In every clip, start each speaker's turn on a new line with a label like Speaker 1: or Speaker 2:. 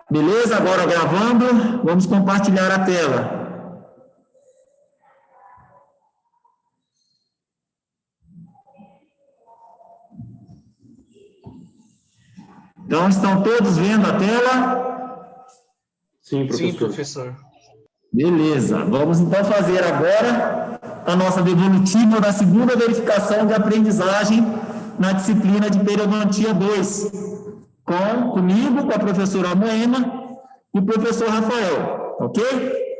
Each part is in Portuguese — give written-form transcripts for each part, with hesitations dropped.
Speaker 1: Beleza? Agora gravando, vamos compartilhar a tela. Então, estão todos vendo a tela?
Speaker 2: Sim, professor.
Speaker 3: Sim, professor.
Speaker 1: Beleza. Vamos então fazer agora a nossa devolutiva da segunda verificação de aprendizagem na disciplina de Periodontia 2, comigo, com a professora Moema e o professor Rafael, ok?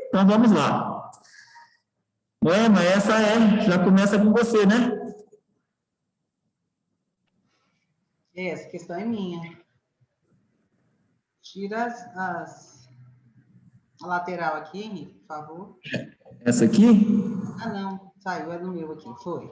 Speaker 1: Então, vamos lá. Moema, já começa com você, né?
Speaker 4: Essa questão é minha. Tira a lateral aqui, Henrique, por favor.
Speaker 1: Essa aqui?
Speaker 4: Ah, não. Saiu, é no meu aqui. Foi.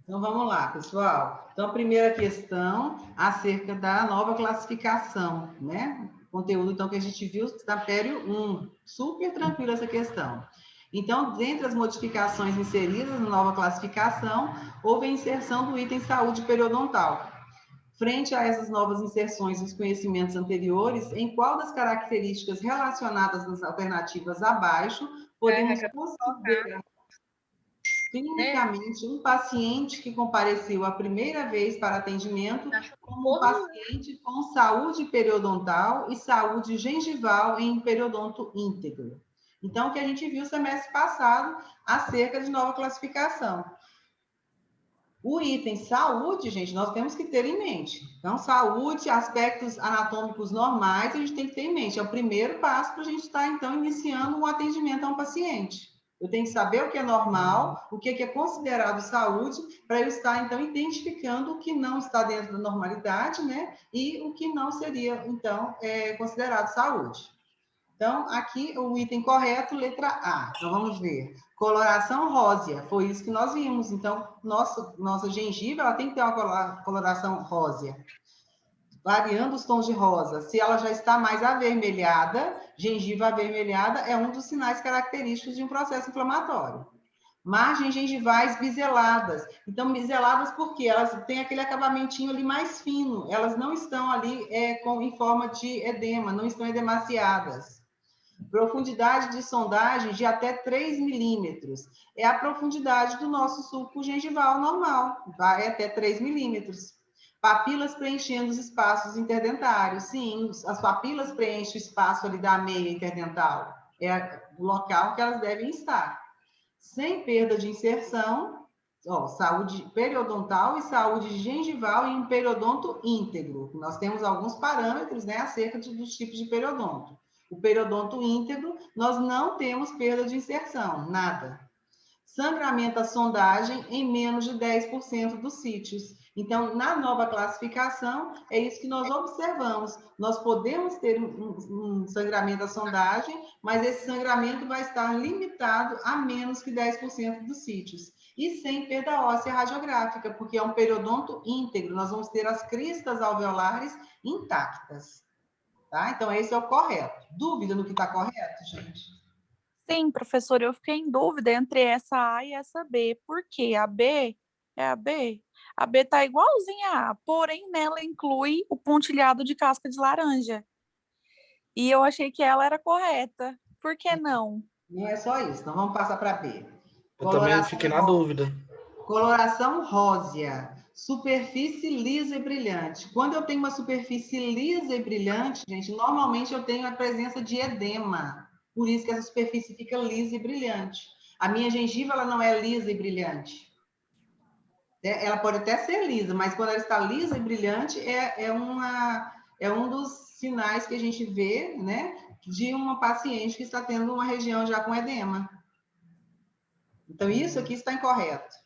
Speaker 4: Então, vamos lá, pessoal. Então, a primeira questão acerca da nova classificação, né? Conteúdo, então, que a gente viu da Pério 1. Super tranquila essa questão. Então, dentre as modificações inseridas na nova classificação, houve a inserção do item saúde periodontal. Frente a essas novas inserções dos conhecimentos anteriores, em qual das características relacionadas nas alternativas abaixo podemos considerar clinicamente um paciente que compareceu a primeira vez para atendimento como um paciente com saúde periodontal e saúde gengival em periodonto íntegro? Então, o que a gente viu semestre passado acerca de nova classificação. O item saúde, gente, nós temos que ter em mente. Então, saúde, aspectos anatômicos normais, a gente tem que ter em mente. É o primeiro passo para a gente estar, então, iniciando um atendimento a um paciente. Eu tenho que saber o que é normal, o que é considerado saúde, para eu estar, então, identificando o que não está dentro da normalidade, né? E o que não seria, então, considerado saúde. Então, aqui o item correto, letra A. Então, vamos ver. Coloração rósea, foi isso que nós vimos. Então, nossa gengiva, ela tem que ter uma coloração rósea. Variando os tons de rosa. Se ela já está mais avermelhada, gengiva avermelhada é um dos sinais característicos de um processo inflamatório. Margens gengivais biseladas. Então, biseladas porque elas têm aquele acabamentinho ali mais fino. Elas não estão ali em forma de edema, não estão edemaciadas. Profundidade de sondagem de até 3 milímetros. É a profundidade do nosso sulco gengival normal, vai até 3 milímetros. Papilas preenchendo os espaços interdentários. Sim, as papilas preenchem o espaço ali da meia interdental. É o local que elas devem estar. Sem perda de inserção, saúde periodontal e saúde gengival em um periodonto íntegro. Nós temos alguns parâmetros, né, acerca dos tipos de periodonto. O periodonto íntegro, nós não temos perda de inserção, nada. Sangramento à sondagem em menos de 10% dos sítios. Então, na nova classificação, é isso que nós observamos. Nós podemos ter um sangramento à sondagem, mas esse sangramento vai estar limitado a menos que 10% dos sítios. E sem perda óssea radiográfica, porque é um periodonto íntegro. Nós vamos ter as cristas alveolares intactas. Tá? Então, esse é o correto. Dúvida no que está correto, gente?
Speaker 5: Sim, professor, eu fiquei em dúvida entre essa A e essa B. Por quê? A B é a B? A B está igualzinha a A, porém nela inclui o pontilhado de casca de laranja. E eu achei que ela era correta. Por que não?
Speaker 4: Não é só isso. Então, vamos passar para B.
Speaker 3: Eu também fiquei na dúvida.
Speaker 4: Coloração rósea. Superfície lisa e brilhante. Quando eu tenho uma superfície lisa e brilhante, gente, normalmente eu tenho a presença de edema. Por isso que essa superfície fica lisa e brilhante. A minha gengiva, ela não é lisa e brilhante. Ela pode até ser lisa, mas quando ela está lisa e brilhante, é um dos sinais que a gente vê, né, de uma paciente que está tendo uma região já com edema. Então, isso aqui está incorreto.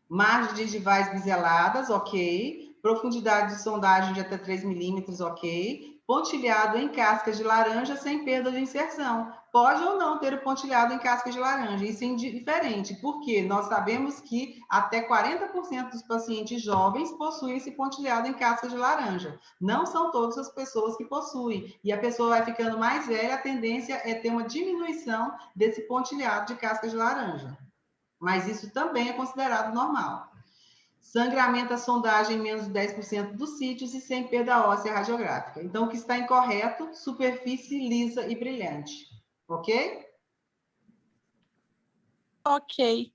Speaker 4: Margens gengivais biseladas, ok. Profundidade de sondagem de até 3 milímetros, ok. Pontilhado em cascas de laranja sem perda de inserção. Pode ou não ter o pontilhado em cascas de laranja, isso é indiferente, porque nós sabemos que até 40% dos pacientes jovens possuem esse pontilhado em cascas de laranja. Não são todas as pessoas que possuem. E a pessoa vai ficando mais velha, a tendência é ter uma diminuição desse pontilhado de cascas de laranja. Mas isso também é considerado normal. Sangramento à sondagem em menos de 10% dos sítios e sem perda óssea radiográfica. Então, o que está incorreto, superfície lisa e brilhante. Ok?
Speaker 5: Ok.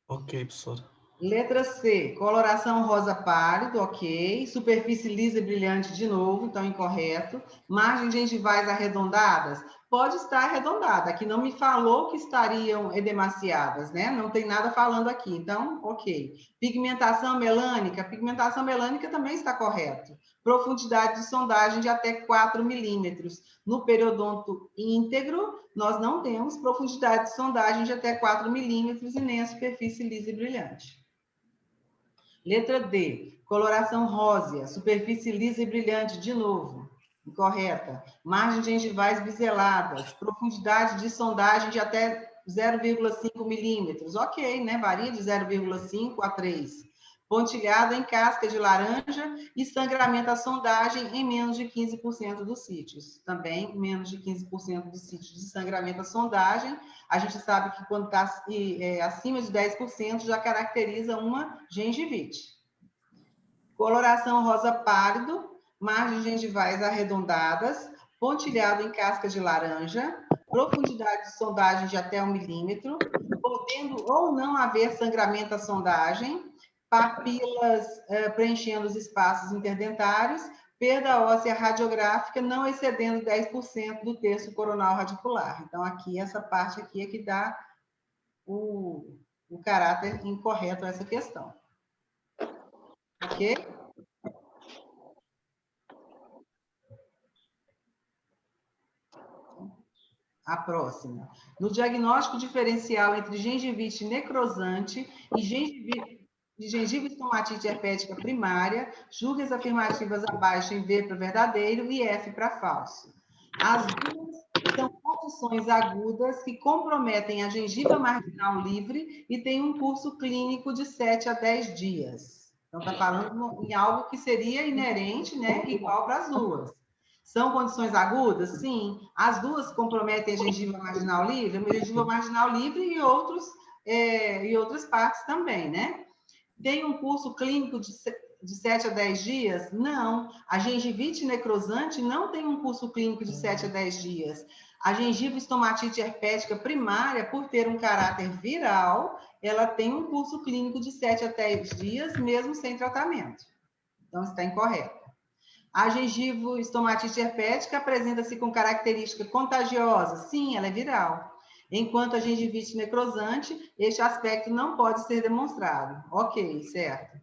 Speaker 3: Ok, professora.
Speaker 4: Letra C, coloração rosa pálido, ok. Superfície lisa e brilhante, de novo, então incorreto. Margens gengivais arredondadas, pode estar arredondada. Aqui não me falou que estariam edemaciadas, né? Não tem nada falando aqui, então, ok. Pigmentação melânica também está correto. Profundidade de sondagem de até 4 milímetros. No periodonto íntegro, nós não temos profundidade de sondagem de até 4 milímetros e nem a superfície lisa e brilhante. Letra D, coloração rósea, superfície lisa e brilhante, de novo, incorreta. Margens gengivais biseladas, profundidade de sondagem de até 0,5 milímetros, ok, né? Varia de 0,5 a 3. Pontilhado em casca de laranja e sangramento à sondagem em menos de 15% dos sítios. Também menos de 15% dos sítios de sangramento à sondagem. A gente sabe que quando está acima de 10% já caracteriza uma gengivite. Coloração rosa pálido, margens gengivais arredondadas, pontilhado em casca de laranja, profundidade de sondagem de até 1 milímetro, podendo ou não haver sangramento à sondagem, papilas preenchendo os espaços interdentários, perda óssea radiográfica não excedendo 10% do terço coronal radicular. Então, aqui, essa parte aqui é que dá o caráter incorreto a essa questão. Ok? A próxima. No diagnóstico diferencial entre gengivite necrosante e gengiva estomatite herpética primária, julgue as afirmativas abaixo em V para verdadeiro e F para falso. As duas são condições agudas que comprometem a gengiva marginal livre e têm um curso clínico de 7 a 10 dias. Então, está falando em algo que seria inerente, né, igual para as duas. São condições agudas? Sim. As duas comprometem a gengiva marginal livre, a gengiva marginal livre e outras partes também, né? Tem um curso clínico de 7 a 10 dias? Não. A gengivite necrosante não tem um curso clínico de 7 a 10 dias. A gengiva estomatite herpética primária, por ter um caráter viral, ela tem um curso clínico de 7 a 10 dias, mesmo sem tratamento. Então, está incorreto. A gengiva estomatite herpética apresenta-se com característica contagiosa? Sim, ela é viral. Enquanto a gengivite necrosante, este aspecto não pode ser demonstrado. Ok, certo.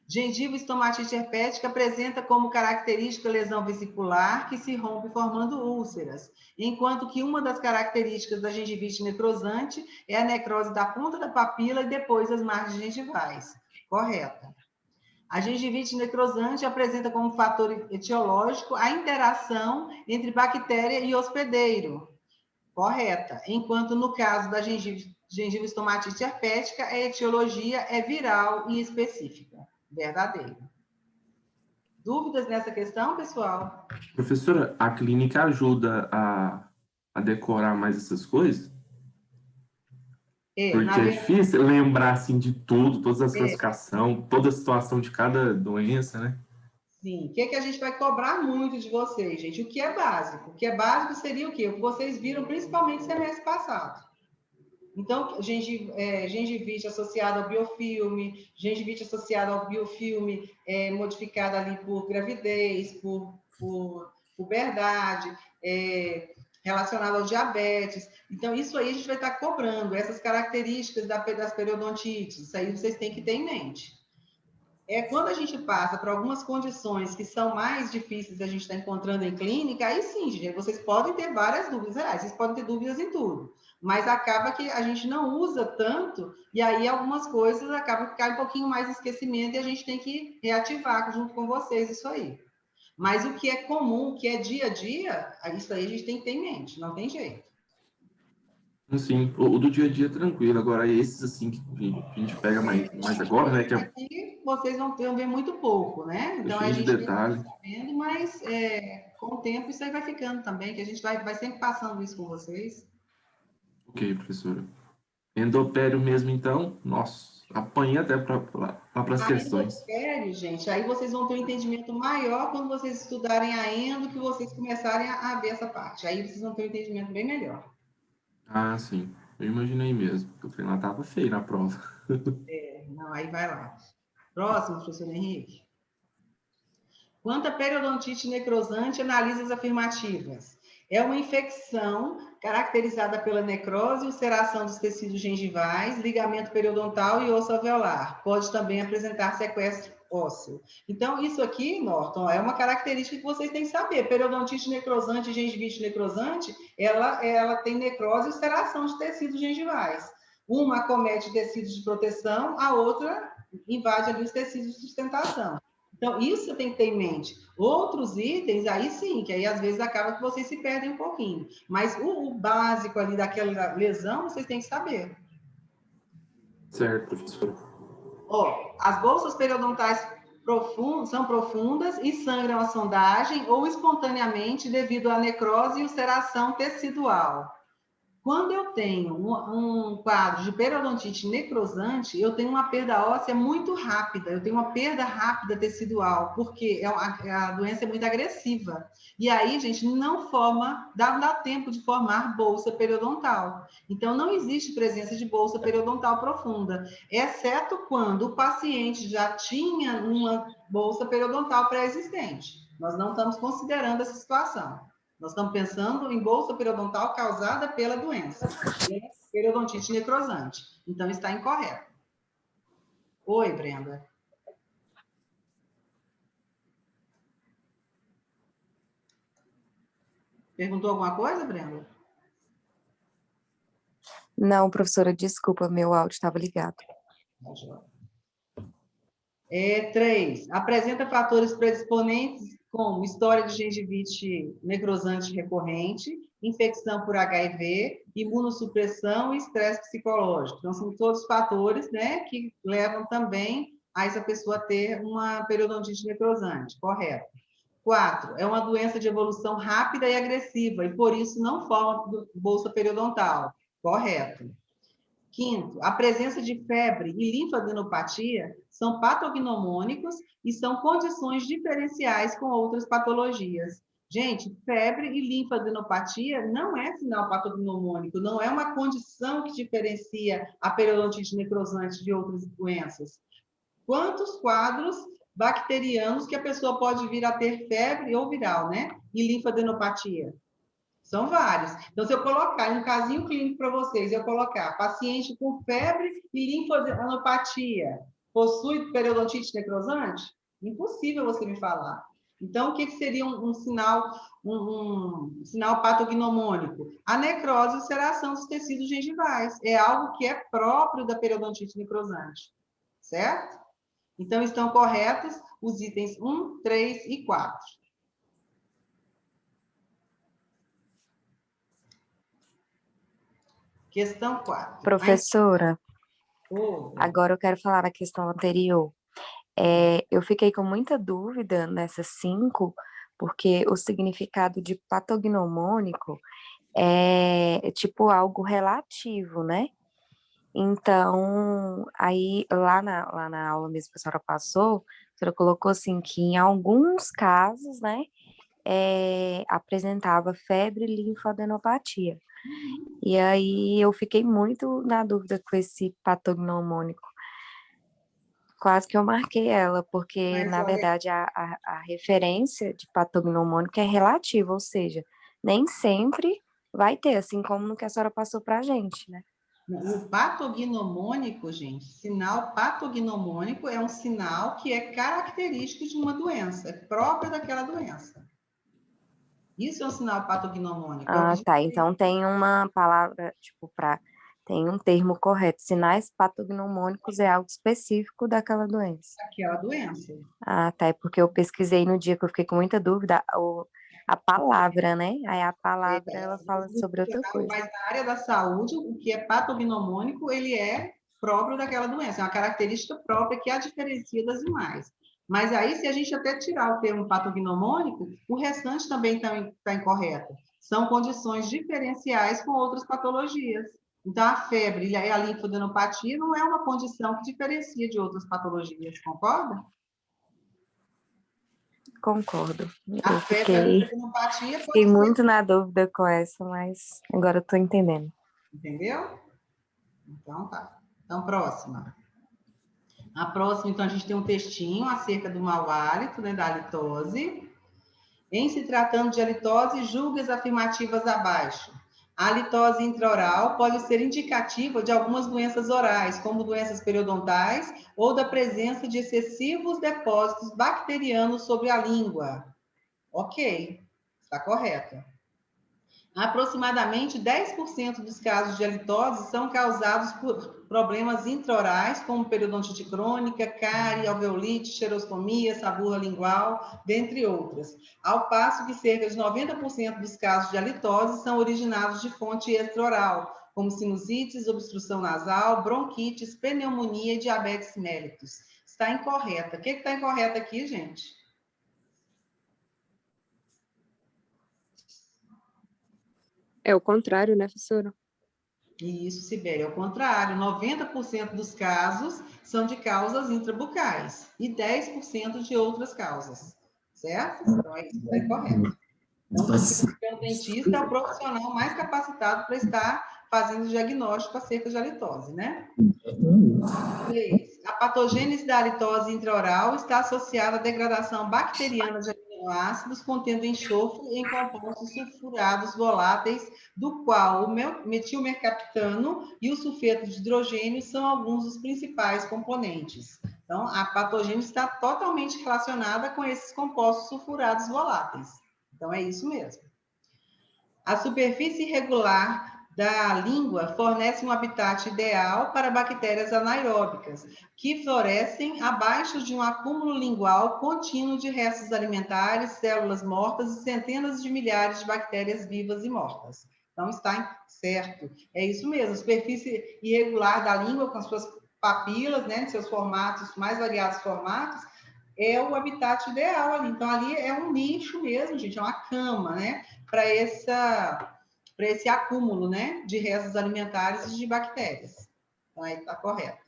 Speaker 4: Gengiva estomatite herpética apresenta como característica lesão vesicular que se rompe formando úlceras, enquanto que uma das características da gengivite necrosante é a necrose da ponta da papila e depois as margens gengivais. Correta. A gengivite necrosante apresenta como fator etiológico a interação entre bactéria e hospedeiro. Correta. Enquanto no caso da gengiva estomatite herpética, a etiologia é viral e específica. Verdadeiro. Dúvidas nessa questão, pessoal?
Speaker 2: Professora, a clínica ajuda a decorar mais essas coisas? Porque é difícil lembrar, assim, de tudo, todas as classificações, toda a situação de cada doença, né?
Speaker 4: Sim. O que é que a gente vai cobrar muito de vocês, gente? O que é básico? O que é básico seria o quê? O que vocês viram principalmente no semestre passado. Então, gengivite associada ao biofilme, gengivite associada ao biofilme modificada ali por gravidez, por puberdade, relacionado ao diabetes. Então, isso aí a gente vai estar cobrando, essas características das periodontites, isso aí vocês têm que ter em mente. Quando a gente passa por algumas condições que são mais difíceis da gente estar encontrando em clínica, aí sim, gente, vocês podem ter várias dúvidas, vocês podem ter dúvidas em tudo, mas acaba que a gente não usa tanto, e aí algumas coisas acabam ficando um pouquinho mais esquecimento e a gente tem que reativar junto com vocês isso aí. Mas o que é comum, o que é dia a dia, isso aí a gente tem que ter em mente, não tem jeito.
Speaker 2: Sim, o do dia a dia é tranquilo. Agora, esses, assim, que a gente pega mais agora, né? Que
Speaker 4: aqui vocês vão ver muito pouco, né? Então, a
Speaker 2: cheio de
Speaker 4: gente
Speaker 2: detalhe.
Speaker 4: está sabendo, mas com o tempo isso aí vai ficando também, que a gente vai sempre passando isso com vocês.
Speaker 2: Ok, professora. Endopério mesmo, então, nossa. apanhei até para as
Speaker 4: A
Speaker 2: questões.
Speaker 4: endoscopia, gente, aí vocês vão ter um entendimento maior quando vocês estudarem a endo, que vocês começarem a ver essa parte. Aí vocês vão ter um entendimento bem melhor.
Speaker 2: Ah, sim. Eu imaginei mesmo, porque o trem lá tava feio na prova.
Speaker 4: Não, aí vai lá. Próximo, professor Henrique. Quanto à periodontite necrosante, analise as afirmativas. É uma infecção caracterizada pela necrose e ulceração dos tecidos gengivais, ligamento periodontal e osso alveolar. Pode também apresentar sequestro ósseo. Então, isso aqui, Norton, é uma característica que vocês têm que saber. Periodontite necrosante e gengivite necrosante, ela tem necrose e ulceração de tecidos gengivais. Uma acomete tecidos de proteção, a outra invade ali os tecidos de sustentação. Então, isso você tem que ter em mente. Outros itens, aí sim, que aí às vezes acaba que vocês se perdem um pouquinho. Mas o básico ali daquela lesão, vocês têm que saber.
Speaker 2: Certo, professor.
Speaker 4: Ó, as bolsas periodontais são profundas e sangram a sondagem ou espontaneamente devido à necrose e ulceração tecidual. Quando eu tenho um quadro de periodontite necrosante, eu tenho uma perda óssea muito rápida, eu tenho uma perda rápida tecidual, porque a doença é muito agressiva. E aí, gente, não dá tempo de formar bolsa periodontal. Então, não existe presença de bolsa periodontal profunda, exceto quando o paciente já tinha uma bolsa periodontal pré-existente. Nós não estamos considerando essa situação. Nós estamos pensando em bolsa periodontal causada pela doença, periodontite necrosante. Então, está incorreto. Oi, Brenda. Perguntou alguma coisa, Brenda?
Speaker 6: Não, professora, desculpa, meu áudio estava ligado.
Speaker 4: 3. Apresenta fatores predisponentes como história de gengivite necrosante recorrente, infecção por HIV, imunossupressão e estresse psicológico. Então, são todos fatores, né, que levam também a essa pessoa ter uma periodontite necrosante, correto. 4. É uma doença de evolução rápida e agressiva, e por isso não forma bolsa periodontal, correto. 5º, a presença de febre e linfadenopatia são patognomônicos e são condições diferenciais com outras patologias. Gente, febre e linfadenopatia não é sinal patognomônico, não é uma condição que diferencia a periodontite necrosante de outras doenças. Quantos quadros bacterianos que a pessoa pode vir a ter febre ou viral, né? E linfadenopatia? São vários. Então, se eu colocar um casinho clínico para vocês, eu colocar paciente com febre e linfadenopatia, possui periodontite necrosante? Impossível você me falar. Então, o que seria um sinal, um sinal patognomônico? A necrose e ulceração dos tecidos gengivais. É algo que é próprio da periodontite necrosante. Certo? Então, estão corretos os itens 1, 3 e 4. Questão 4.
Speaker 6: Professora, agora eu quero falar da questão anterior. Eu fiquei com muita dúvida nessas 5, porque o significado de patognomônico é tipo algo relativo, né? Então, aí lá na aula mesmo que a senhora passou, a senhora colocou assim que em alguns casos, né, apresentava febre e linfadenopatia. E aí eu fiquei muito na dúvida com esse patognomônico. Quase que eu marquei ela, porque, na verdade, a referência de patognomônico é relativa, ou seja, nem sempre vai ter, assim como no que a senhora passou para a gente, né?
Speaker 4: O patognomônico, gente, sinal patognomônico é um sinal que é característico de uma doença, é próprio daquela doença. Isso é um sinal patognomônico.
Speaker 6: Ah, tá. Então tem uma palavra, tipo, tem um termo correto. Sinais patognomônicos é algo específico daquela doença.
Speaker 4: Aquela doença.
Speaker 6: Ah, tá. É porque eu pesquisei no dia que eu fiquei com muita dúvida a palavra, né? Aí a palavra, ela fala sobre outra coisa.
Speaker 4: Mas na área da saúde, o que é patognomônico, ele é próprio daquela doença. É uma característica própria que a diferencia das demais. Mas aí, se a gente até tirar o termo patognomônico, o restante também está incorreto. São condições diferenciais com outras patologias. Então, a febre e a linfadenopatia não é uma condição que diferencia de outras patologias, concorda?
Speaker 6: Concordo.
Speaker 4: A
Speaker 6: Eu
Speaker 4: febre e a
Speaker 6: fiquei
Speaker 4: linfadenopatia
Speaker 6: Fiquei
Speaker 4: pode ser,
Speaker 6: muito na dúvida com essa, mas agora eu tô entendendo.
Speaker 4: entendeu? Então, tá. Então, próxima. A próxima, então, a gente tem um textinho acerca do mau hálito, né, da halitose. Em se tratando de halitose, julgue as afirmativas abaixo. A halitose intraoral pode ser indicativa de algumas doenças orais, como doenças periodontais, ou da presença de excessivos depósitos bacterianos sobre a língua. Ok, está correto. Aproximadamente 10% dos casos de halitose são causados por problemas intraorais, como periodontite crônica, cárie, alveolite, xerostomia, saburra lingual, dentre outras. Ao passo que cerca de 90% dos casos de halitose são originados de fonte extraoral, como sinusites, obstrução nasal, bronquites, pneumonia e diabetes mellitus. Está incorreta. O que está incorreto aqui, gente?
Speaker 7: É o contrário, né, professora?
Speaker 4: Isso, Sibeli, ao contrário, 90% dos casos são de causas intrabucais e 10% de outras causas, certo? Então, é isso que está correto. Então, o dentista é o profissional mais capacitado para estar fazendo diagnóstico acerca de halitose, né? 3. A patogênese da halitose intraoral está associada à degradação bacteriana de aminoácidos contendo enxofre em compostos sulfurados voláteis, do qual o metilmercaptano e o sulfeto de hidrogênio são alguns dos principais componentes. Então, a patogênese está totalmente relacionada com esses compostos sulfurados voláteis. Então, é isso mesmo. A superfície irregular da língua fornece um habitat ideal para bactérias anaeróbicas, que florescem abaixo de um acúmulo lingual contínuo de restos alimentares, células mortas e centenas de milhares de bactérias vivas e mortas. Então, está certo. É isso mesmo. A superfície irregular da língua, com as suas papilas, né, seus formatos, mais variados formatos, é o habitat ideal ali. Então, ali é um nicho mesmo, gente, é uma cama, né, para esse acúmulo, né, de restos alimentares e de bactérias. Então, aí está correto.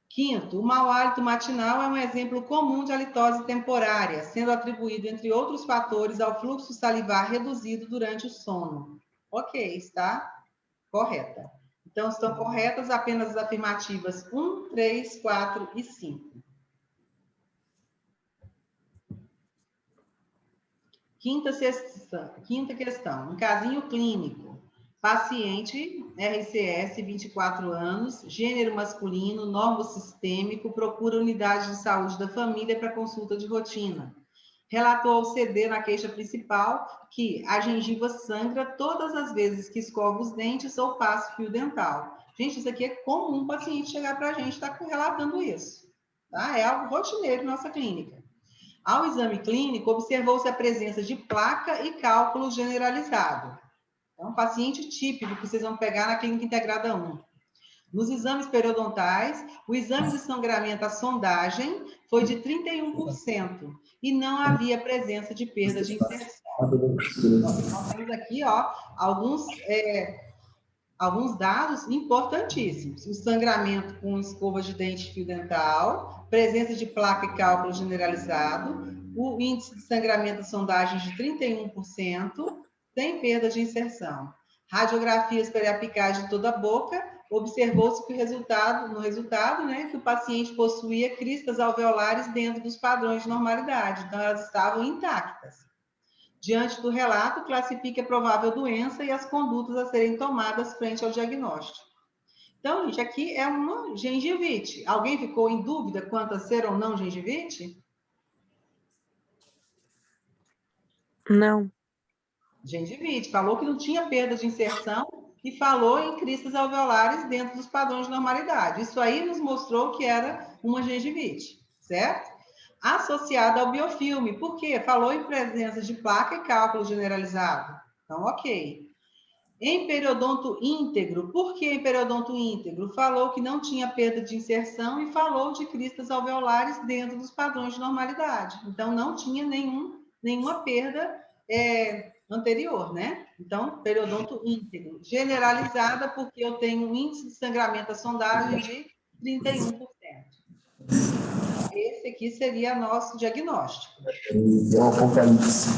Speaker 4: Quinto, o mau hálito matinal é um exemplo comum de halitose temporária, sendo atribuído, entre outros fatores, ao fluxo salivar reduzido durante o sono. Ok, está correta. Então, estão corretas apenas as afirmativas 1, 3, 4 e 5. Quinta questão. Um casinho clínico. Paciente, RCS, 24 anos, gênero masculino, nódulo sistêmico, procura unidade de saúde da família para consulta de rotina. Relatou ao CD na queixa principal que a gengiva sangra todas as vezes que escova os dentes ou passa fio dental. Gente, isso aqui é comum o paciente chegar para a gente estar relatando isso. Tá? É algo rotineiro na nossa clínica. Ao exame clínico, observou-se a presença de placa e cálculo generalizado. É um paciente típico que vocês vão pegar na clínica integrada 1. Nos exames periodontais, o exame de sangramento à sondagem foi de 31% e não havia presença de perda de inserção. Nós temos aqui, ó, alguns dados importantíssimos. O sangramento com escova de dente fio dental, presença de placa e cálculo generalizado, o índice de sangramento de sondagem de 31%, sem perda de inserção. Radiografias periapicais de toda a boca, observou-se que no resultado, né, que o paciente possuía cristas alveolares dentro dos padrões de normalidade, então elas estavam intactas. Diante do relato, classifique a provável doença e as condutas a serem tomadas frente ao diagnóstico. Então, gente, aqui é uma gengivite. Alguém ficou em dúvida quanto a ser ou não gengivite?
Speaker 7: Não.
Speaker 4: Gengivite. Falou que não tinha perda de inserção e falou em cristas alveolares dentro dos padrões de normalidade. Isso aí nos mostrou que era uma gengivite, certo? Associada ao biofilme. Por quê? Falou em presença de placa e cálculo generalizado. Então, ok. Em periodonto íntegro. Por que em periodonto íntegro? Falou que não tinha perda de inserção e falou de cristas alveolares dentro dos padrões de normalidade. Então, não tinha nenhuma perda anterior, né? Então, periodonto íntegro. Generalizada, porque eu tenho um índice de sangramento à sondagem de 31%. Esse aqui seria nosso diagnóstico.
Speaker 1: O apocalipse.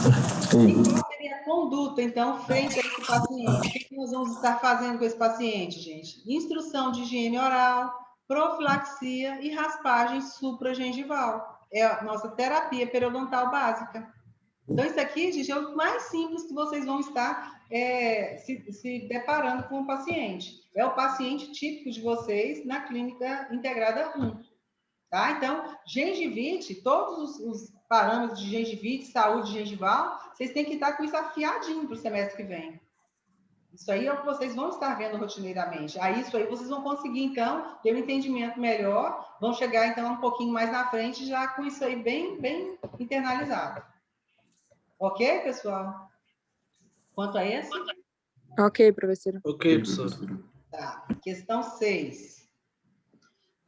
Speaker 4: E qual seria a conduta, então, frente a esse paciente? O que nós vamos estar fazendo com esse paciente, gente? Instrução de higiene oral, profilaxia e raspagem supragengival. É a nossa terapia periodontal básica. Então, isso aqui, gente, é o mais simples que vocês vão estar se deparando com o paciente. É o paciente típico de vocês na clínica integrada 1. Tá? Então, gengivite, todos os parâmetros de gengivite, saúde gengival, vocês têm que estar com isso afiadinho para o semestre que vem. Isso aí é o que vocês vão estar vendo rotineiramente. Aí, isso aí vocês vão conseguir, então, ter um entendimento melhor, vão chegar, então, um pouquinho mais na frente, já com isso aí bem internalizado. Ok, pessoal? Quanto a esse?
Speaker 7: Ok, professora.
Speaker 3: Ok, professor.
Speaker 4: Tá. Questão 6.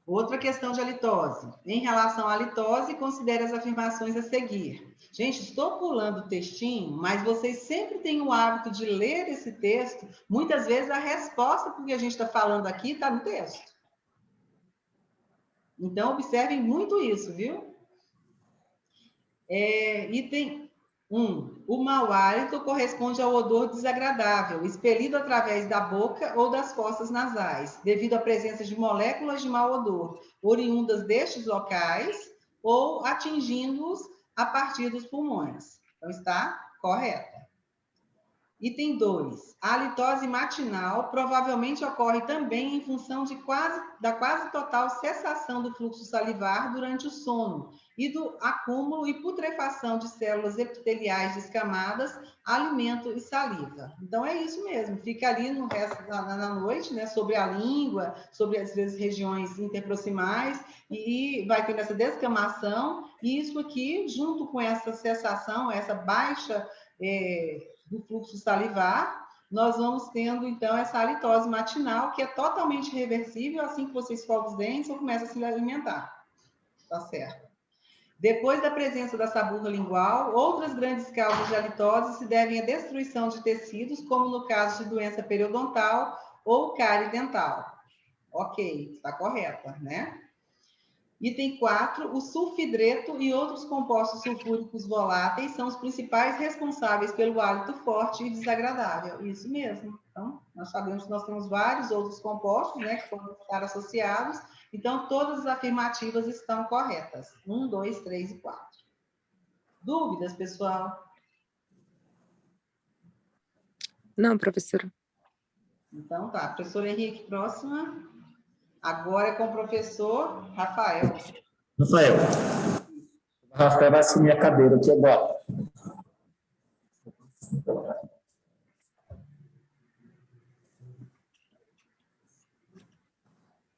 Speaker 4: Outra questão de halitose. Em relação à halitose, considere as afirmações a seguir. Gente, estou pulando o textinho, mas vocês sempre têm o hábito de ler esse texto. Muitas vezes a resposta para o que a gente está falando aqui está no texto. Então, observem muito isso, viu? Item 1. O mau hálito corresponde ao odor desagradável, expelido através da boca ou das fossas nasais, devido à presença de moléculas de mau odor, oriundas destes locais ou atingindo-os a partir dos pulmões. Então, está correta. Item 2. A halitose matinal provavelmente ocorre também em função da quase total cessação do fluxo salivar durante o sono e do acúmulo e putrefação de células epiteliais descamadas, alimento e saliva. Então, é isso mesmo. Fica ali no resto da noite, né, sobre a língua, sobre as vezes regiões interproximais, e vai tendo essa descamação. E isso aqui, junto com essa cessação, essa baixa do fluxo salivar, nós vamos tendo, então, essa halitose matinal, que é totalmente reversível assim que você escova os dentes ou começa a se alimentar. Tá certo. Depois da presença da saburra lingual, outras grandes causas de halitose se devem à destruição de tecidos, como no caso de doença periodontal ou cárie dental. Ok, está correta, né? Item 4, o sulfidreto e outros compostos sulfúricos voláteis são os principais responsáveis pelo hálito forte e desagradável. Isso mesmo. Então, nós sabemos que nós temos vários outros compostos, né, que podem estar associados. Então, todas as afirmativas estão corretas. 1, 2, 3 e 4. Dúvidas, pessoal?
Speaker 7: Não, professora.
Speaker 4: Então, tá. Professor Henrique, próxima. Agora é com o professor Rafael.
Speaker 1: Rafael. O Rafael vai assumir a cadeira aqui agora.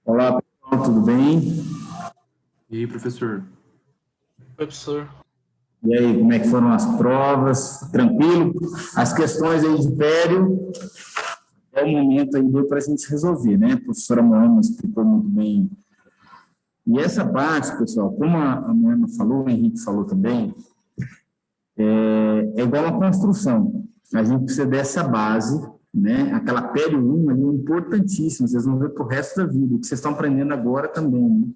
Speaker 1: Olá, pessoal, tudo bem?
Speaker 2: E aí, professor?
Speaker 3: Oi, professor.
Speaker 1: E aí, como é que foram as provas? Tranquilo? As questões aí de pério, é o momento aí para a gente resolver, né? A professora Moana explicou muito bem. E essa parte, pessoal, como a Moana falou, o Henrique falou também, é igual uma construção. A gente precisa dessa base, né? Aquela pério 1 ali é importantíssima, vocês vão ver para o resto da vida, o que vocês estão aprendendo agora também, né?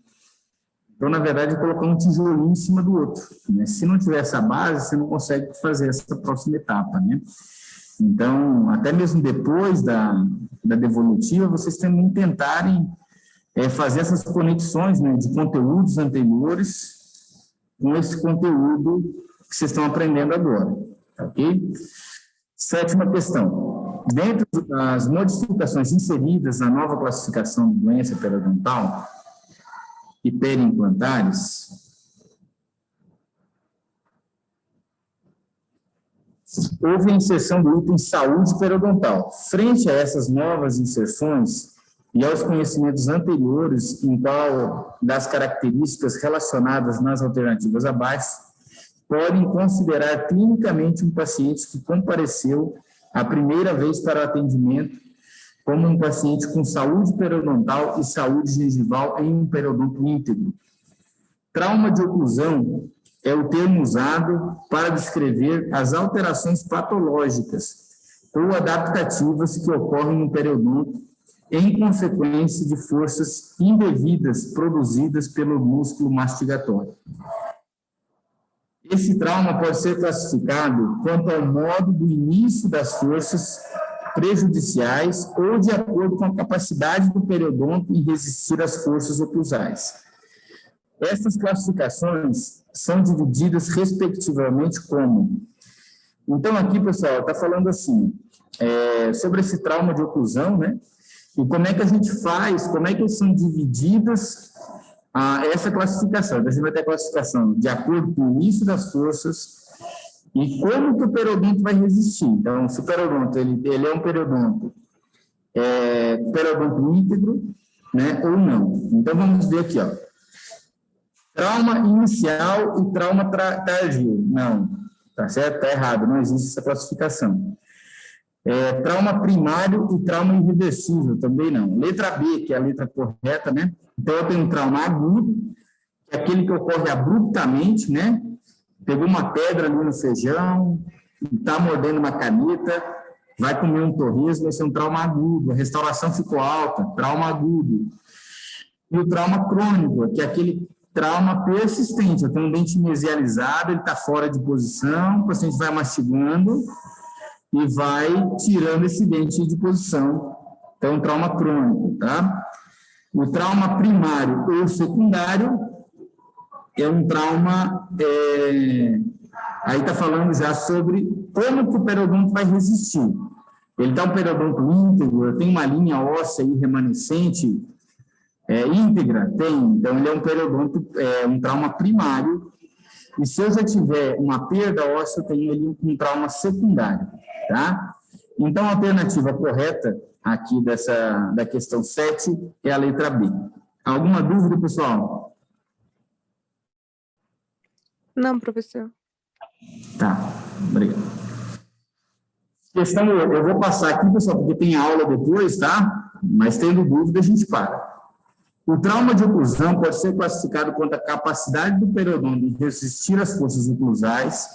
Speaker 1: Então, na verdade, é colocar um tijolinho em cima do outro, né? Se não tiver essa base, você não consegue fazer essa próxima etapa, né? Então, até mesmo depois da devolutiva, vocês também tentarem fazer essas conexões, né, de conteúdos anteriores com esse conteúdo que vocês estão aprendendo agora, ok? 7ª questão. Dentro das modificações inseridas na nova classificação de doença periodontal e periimplantares, houve a inserção do item saúde periodontal. Frente a essas novas inserções e aos conhecimentos anteriores em qual das características relacionadas nas alternativas abaixo, podem considerar clinicamente um paciente que compareceu a primeira vez para o atendimento como um paciente com saúde periodontal e saúde gengival em um periodonto íntegro. Trauma de oclusão é o termo usado para descrever as alterações patológicas ou adaptativas que ocorrem no periodonto em consequência de forças indevidas produzidas pelo músculo mastigatório. Esse trauma pode ser classificado quanto ao modo do início das forças prejudiciais ou de acordo com a capacidade do periodonto em resistir às forças oclusais. Essas classificações são divididas respectivamente como... Então, aqui, pessoal, está falando assim, sobre esse trauma de oclusão, né? E como é que a gente faz, como é que são divididas essa classificação. Então, a gente vai ter a classificação de acordo com o início das forças e como que o periodonto vai resistir. Então, se o periodonto ele é um periodonto íntegro, né, ou não. Então, vamos ver aqui, ó. Trauma inicial e trauma tardio. Não, tá certo? Tá errado, não existe essa classificação. Trauma primário e trauma irreversível, também não. Letra B, que é a letra correta, né? Então, eu tenho um trauma agudo, que é aquele que ocorre abruptamente, né? Pegou uma pedra ali no feijão, está mordendo uma caneta, vai comer um torresmo, esse é um trauma agudo. A restauração ficou alta, trauma agudo. E o trauma crônico, que é aquele trauma persistente. Eu tenho um dente mesializado, ele está fora de posição, o paciente vai mastigando e vai tirando esse dente de posição. Então, trauma crônico, tá? O trauma primário ou secundário é um trauma, aí está falando já sobre como que o periodonto vai resistir. Ele está um periodonto íntegro, tem uma linha óssea aí remanescente íntegra? Tem. Então, ele é um periodonto, um trauma primário. E se eu já tiver uma perda óssea, eu tenho ali um trauma secundário, tá? Então, a alternativa correta aqui da questão 7 é a letra B. Alguma dúvida, pessoal?
Speaker 7: Não, professor.
Speaker 1: Tá, obrigado. Questão, eu vou passar aqui, pessoal, porque tem aula depois, tá? Mas tendo dúvida, a gente para. O trauma de oclusão pode ser classificado quanto à capacidade do periodonto de resistir às forças oclusais.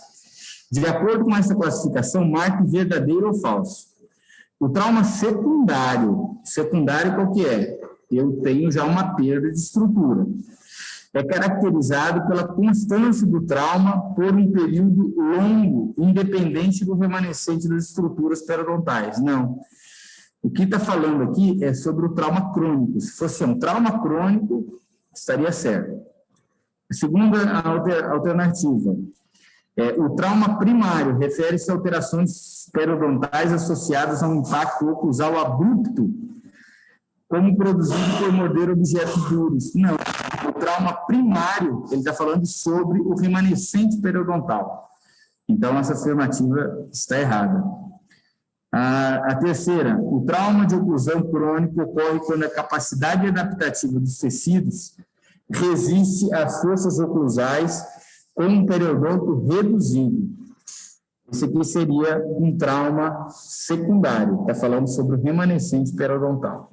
Speaker 1: De acordo com essa classificação, marque verdadeiro ou falso. O trauma secundário qual que é? Eu tenho já uma perda de estrutura. É caracterizado pela constância do trauma por um período longo, independente do remanescente das estruturas periodontais. Não. O que está falando aqui é sobre o trauma crônico. Se fosse um trauma crônico, estaria certo. A segunda alternativa. O trauma primário refere-se a alterações periodontais associadas a um impacto oclusal abrupto, como produzido por morder objetos duros. Não. O trauma primário, ele está falando sobre o remanescente periodontal. Então, essa afirmativa está errada. A terceira, o trauma de oclusão crônico ocorre quando a capacidade adaptativa dos tecidos resiste às forças oclusais com um periodonto reduzido. Esse aqui seria um trauma secundário, está falando sobre o remanescente periodontal.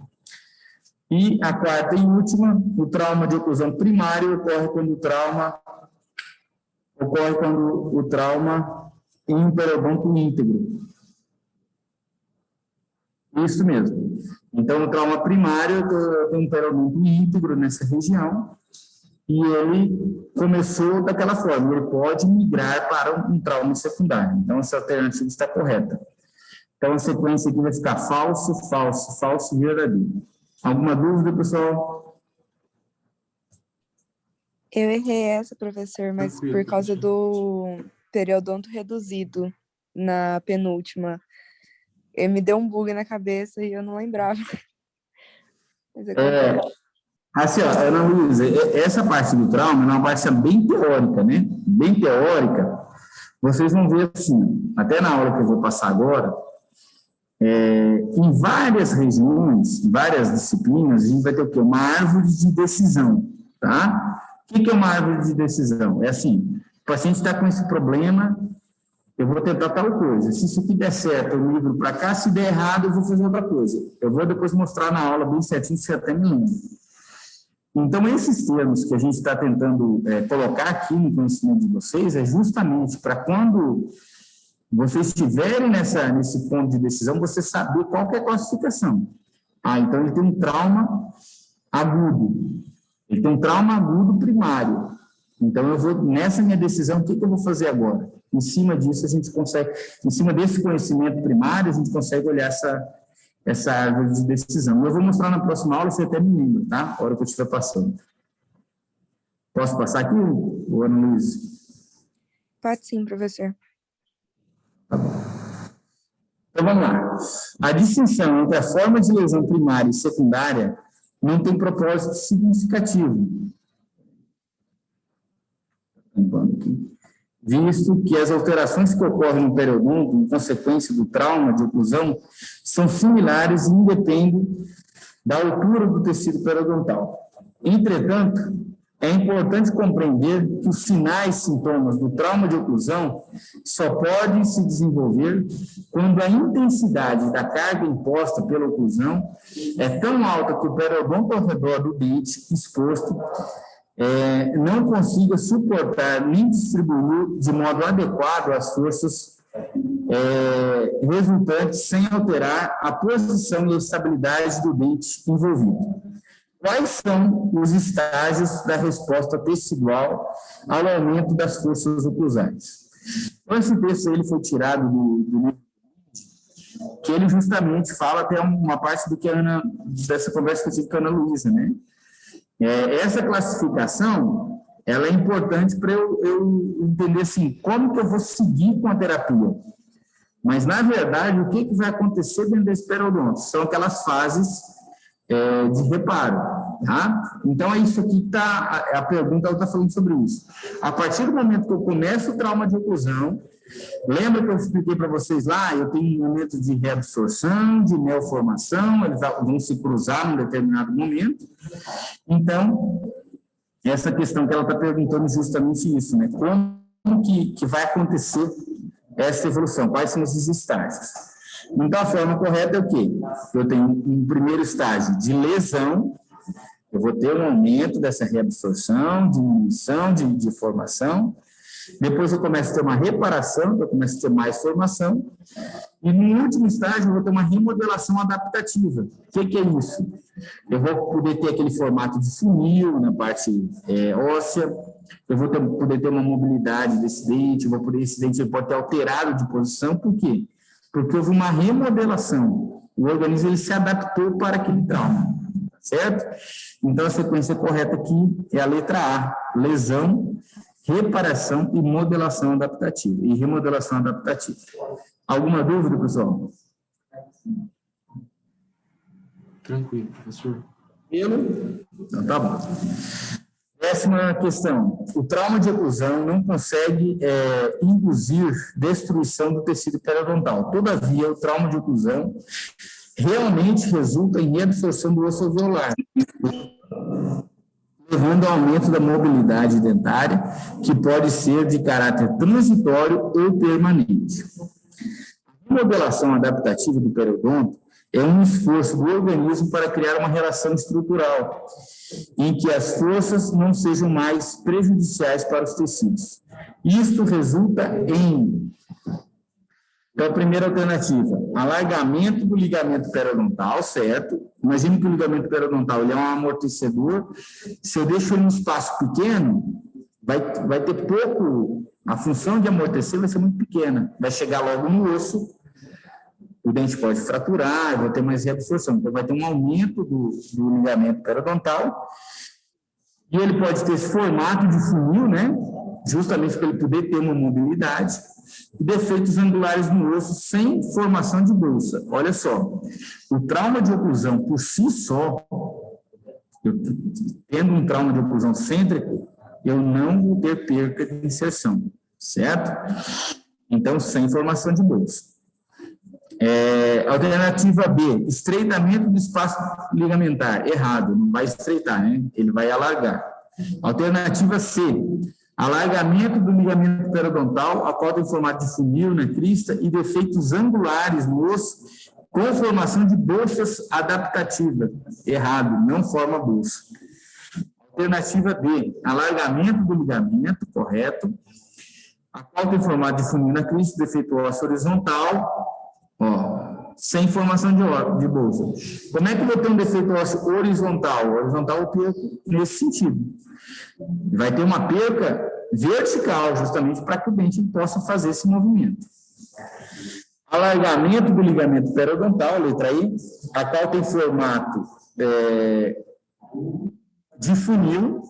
Speaker 1: E a quarta e última, o trauma de oclusão primário ocorre quando o trauma em um periodonto íntegro. Isso mesmo. Então, o trauma primário tem um periodonto íntegro nessa região e ele começou daquela forma. Ele pode migrar para um trauma secundário. Então, essa alternativa está correta. Então, a sequência aqui vai ficar falso, falso, falso, verdadeiro. Alguma dúvida, pessoal?
Speaker 7: Eu errei essa, professor, mas por causa do periodonto reduzido na penúltima. Ele me deu um bug na cabeça e eu não lembrava. Mas
Speaker 1: assim, ó, Ana Luísa, essa parte do trauma é uma parte bem teórica, né? Bem teórica. Vocês vão ver assim, até na aula que eu vou passar agora, em várias regiões, várias disciplinas, a gente vai ter o quê? Uma árvore de decisão, tá? O que é uma árvore de decisão? É assim, o paciente está com esse problema, eu vou tentar tal coisa. Se isso aqui der certo, eu migro para cá. Se der errado, eu vou fazer outra coisa. Eu vou depois mostrar na aula bem certinho, se até me lembro. Então, esses termos que a gente está tentando colocar aqui no conhecimento de vocês é justamente para quando vocês estiverem nesse ponto de decisão, você saber qual que é a classificação. Então ele tem um trauma agudo. Ele tem um trauma agudo primário. Então, eu vou, nessa minha decisão, o que eu vou fazer agora? Em cima disso, a gente consegue, em cima desse conhecimento primário, a gente consegue olhar essa árvore de decisão. Eu vou mostrar na próxima aula, você até me lembra, tá? A hora que eu estiver passando. Posso passar aqui, Ana Luísa?
Speaker 7: Pode sim, professor.
Speaker 1: Tá bom. Então, vamos lá. A distinção entre a forma de lesão primária e secundária não tem propósito significativo, visto que as alterações que ocorrem no periodonto, em consequência do trauma de oclusão, são similares e independem da altura do tecido periodontal. Entretanto, é importante compreender que os sinais e sintomas do trauma de oclusão só podem se desenvolver quando a intensidade da carga imposta pela oclusão é tão alta que o periodonto ao redor do dente exposto não consiga suportar nem distribuir de modo adequado as forças resultantes sem alterar a posição e a estabilidade do dente envolvido. Quais são os estágios da resposta tecidual ao aumento das forças oclusais? Então, esse texto ele foi tirado do livro, que ele justamente fala até uma parte do que dessa conversa que eu tive com a Ana Luísa, né? Essa classificação, ela é importante para eu entender, assim, como que eu vou seguir com a terapia. Mas, na verdade, o que vai acontecer dentro desse periodonto? São aquelas fases de reparo, tá? Então, é isso aqui que está, a pergunta está falando sobre isso. A partir do momento que eu começo o trauma de oclusão, lembra que eu expliquei para vocês lá, eu tenho um momento de reabsorção, de neoformação, eles vão se cruzar num determinado momento. Então, essa questão que ela está perguntando justamente isso, né? Como que vai acontecer essa evolução? Quais são esses estágios? Então, a forma correta é o quê? Eu tenho um primeiro estágio de lesão, eu vou ter um aumento dessa reabsorção, diminuição de formação. Depois eu começo a ter uma reparação, eu começo a ter mais formação. E no último estágio eu vou ter uma remodelação adaptativa. O que é isso? Eu vou poder ter aquele formato de funil na parte óssea, eu vou poder ter uma mobilidade desse dente, esse dente pode ter alterado de posição. Por quê? Porque houve uma remodelação. O organismo ele se adaptou para aquele trauma, certo? Então, a sequência correta aqui é a letra A, lesão, reparação e modelação adaptativa. E remodelação adaptativa. Alguma dúvida, pessoal?
Speaker 2: Tranquilo, professor.
Speaker 1: Então, tá bom. 10ª questão. O trauma de oclusão não consegue induzir destruição do tecido periodontal. Todavia, o trauma de oclusão realmente resulta em reabsorção do osso alveolar, levando ao aumento da mobilidade dentária, que pode ser de caráter transitório ou permanente. A remodelação adaptativa do periodonto é um esforço do organismo para criar uma relação estrutural, em que as forças não sejam mais prejudiciais para os tecidos. Isto resulta em... Então, a primeira alternativa, alargamento do ligamento periodontal, certo? Imagine que o ligamento periodontal ele é um amortecedor. Se eu deixo ele em um espaço pequeno, vai ter pouco... A função de amortecer vai ser muito pequena. Vai chegar logo no osso, o dente pode fraturar, vai ter mais reabsorção. Então, vai ter um aumento do ligamento periodontal. E ele pode ter esse formato de funil, né? Justamente para ele poder ter uma mobilidade. E defeitos angulares no osso sem formação de bolsa. Olha só, o trauma de oclusão por si só, tendo um trauma de oclusão cêntrico, eu não vou ter perca de inserção, certo? Então, sem formação de bolsa. Alternativa B, estreitamento do espaço ligamentar. Errado, não vai estreitar, né? Ele vai alargar. Alternativa C, alargamento do ligamento periodontal, a qual tem formato de funil na crista e defeitos angulares no osso, com formação de bolsas adaptativas. Errado, não forma bolsa. Alternativa D, alargamento do ligamento, correto. a qual tem formato de funil na crista, defeito ósseo horizontal, ó, sem formação de bolsa. Como é que eu vou ter um defeito ósseo horizontal? Horizontal eu perco nesse sentido. Vai ter uma perca vertical, justamente para que o dente possa fazer esse movimento. Alargamento do ligamento periodontal, letra I, a qual tem formato de funil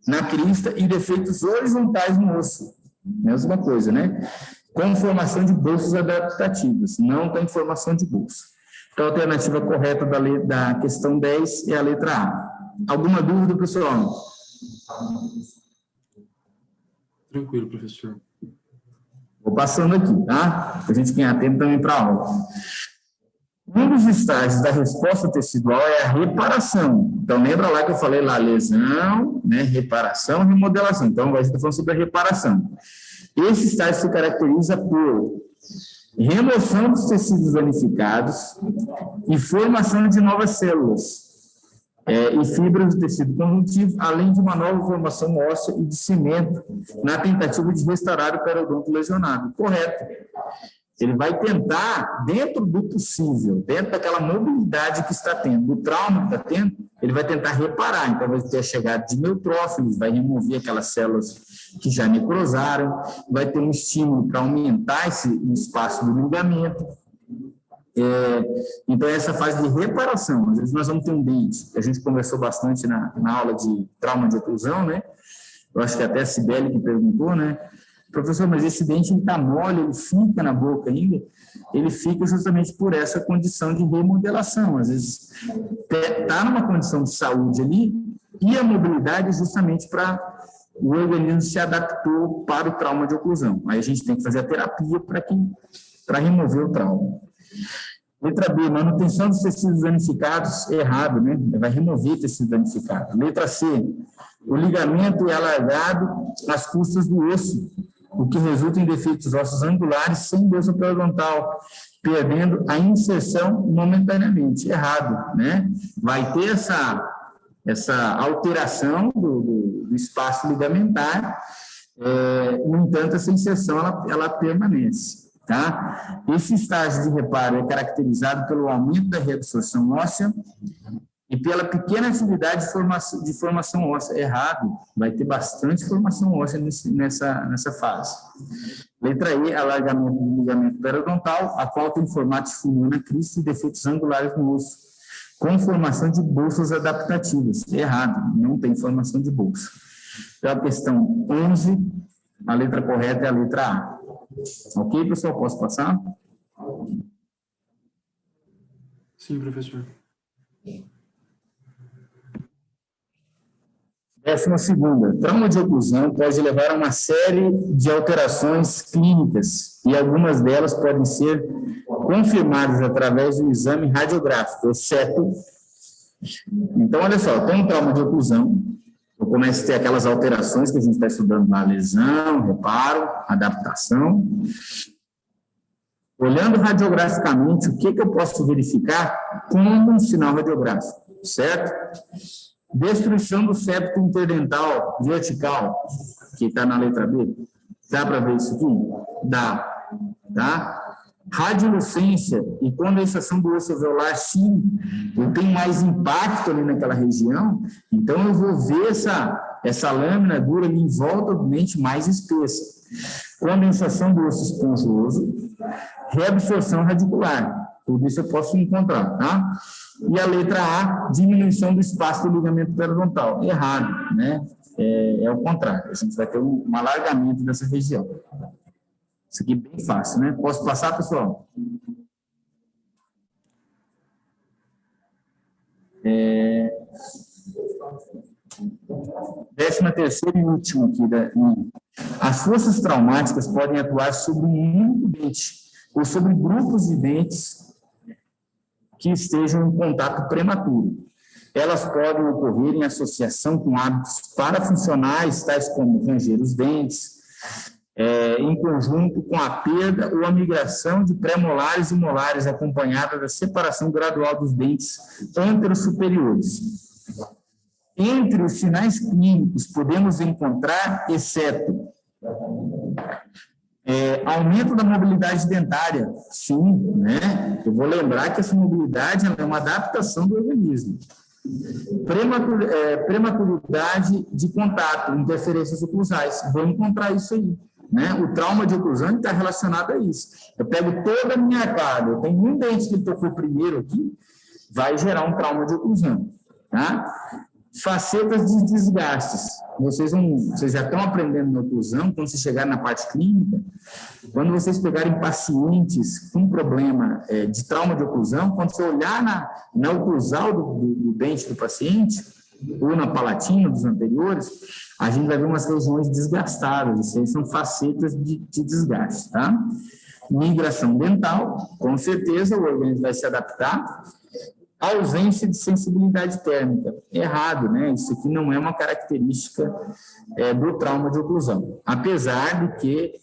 Speaker 1: na crista e defeitos horizontais no osso. Mesma coisa, né? Com formação de bolsas adaptativas, não tem formação de bolsa. Então, a alternativa correta da questão 10 é a letra A. Alguma dúvida, pessoal?
Speaker 2: Tranquilo, professor.
Speaker 1: Vou passando aqui, tá? Para a gente ganhar tempo também para a aula. Um dos estágios da resposta tecidual é a reparação. Então, lembra lá que eu falei lá, lesão, né, reparação e remodelação. Então, a gente está falando sobre a reparação. Esse estágio se caracteriza por remoção dos tecidos danificados e formação de novas células e fibras do tecido conjuntivo, além de uma nova formação óssea e de cimento, na tentativa de restaurar o periodonto lesionado. Correto. Ele vai tentar, dentro do possível, dentro daquela mobilidade que está tendo, do trauma que está tendo, ele vai tentar reparar. Então, vai ter a chegada de neutrófilos, vai remover aquelas células que já necrosaram, vai ter um estímulo para aumentar esse espaço do ligamento. Então, essa fase de reparação, às vezes nós vamos ter um dente, a gente conversou bastante na aula de trauma de oclusão, né? Eu acho que até a Cibele que perguntou, né? Professor, mas esse dente está mole, ele fica na boca ainda? Ele fica justamente por essa condição de remodelação. Às vezes está numa condição de saúde ali e a mobilidade é justamente para o organismo se adaptou para o trauma de oclusão. Aí a gente tem que fazer a terapia para remover o trauma. Letra B, manutenção dos tecidos danificados, errado, né? Vai remover tecido danificado. Letra C, o ligamento é alargado às custas do osso, o que resulta em defeitos ósseos angulares sem bolsa periodontal, perdendo a inserção momentaneamente. Errado, né? Vai ter essa alteração do espaço ligamentar, no entanto, essa inserção ela permanece. Tá? Esse estágio de reparo é caracterizado pelo aumento da reabsorção óssea e pela pequena atividade de formação óssea. Errado, vai ter bastante formação óssea nessa fase. Letra E, alargamento do ligamento periodontal, a qual tem formato de funil na crista e defeitos angulares no osso, com formação de bolsas adaptativas. Errado, não tem formação de bolsa. Então, a questão 11, a letra correta é a letra A. Ok, pessoal? Posso passar?
Speaker 2: Sim, professor.
Speaker 1: 12ª, trauma de oclusão pode levar a uma série de alterações clínicas e algumas delas podem ser confirmadas através do exame radiográfico, exceto... Então, olha só, tem um trauma de oclusão, eu começo a ter aquelas alterações que a gente está estudando na lesão, reparo, adaptação. Olhando radiograficamente, o que eu posso verificar como um sinal radiográfico, certo? Destruição do septo interdental vertical, que está na letra B. Dá para ver isso aqui? Dá. Tá? Radiolucência e condensação do osso alveolar, sim. Eu tenho mais impacto ali naquela região, então eu vou ver essa lâmina dura ali em volta do dente mais espessa. Condensação do osso esponjoso, reabsorção radicular. Tudo isso eu posso encontrar, tá? E a letra A, diminuição do espaço do ligamento periodontal. Errado, né? É o contrário. A gente vai ter um alargamento dessa região. Isso aqui é bem fácil, né? Posso passar, pessoal? 13ª e última aqui. As forças traumáticas podem atuar sobre um único dente ou sobre grupos de dentes que estejam em contato prematuro. Elas podem ocorrer em associação com hábitos parafuncionais, tais como ranger os dentes, em conjunto com a perda ou a migração de pré-molares e molares, acompanhada da separação gradual dos dentes antero-superiores. Entre os sinais clínicos, podemos encontrar, exceto Aumento da mobilidade dentária, sim, né? Eu vou lembrar que essa mobilidade é uma adaptação do organismo. Prematuridade de contato, interferências oclusais, vou encontrar isso aí, né? O trauma de oclusão está relacionado a isso. Eu pego toda a minha cara, eu tenho um dente que ele tocou primeiro aqui, vai gerar um trauma de oclusão, tá? Facetas de desgastes. Vocês já estão aprendendo na oclusão, quando vocês chegarem na parte clínica, quando vocês pegarem pacientes com problema de trauma de oclusão, quando você olhar na oclusal do dente do paciente, ou na palatina dos anteriores, a gente vai ver umas regiões desgastadas, isso aí são facetas de desgaste, tá? Migração dental, com certeza o organismo vai se adaptar. Ausência de sensibilidade térmica. Errado, né? Isso aqui não é uma característica do trauma de oclusão. Apesar de que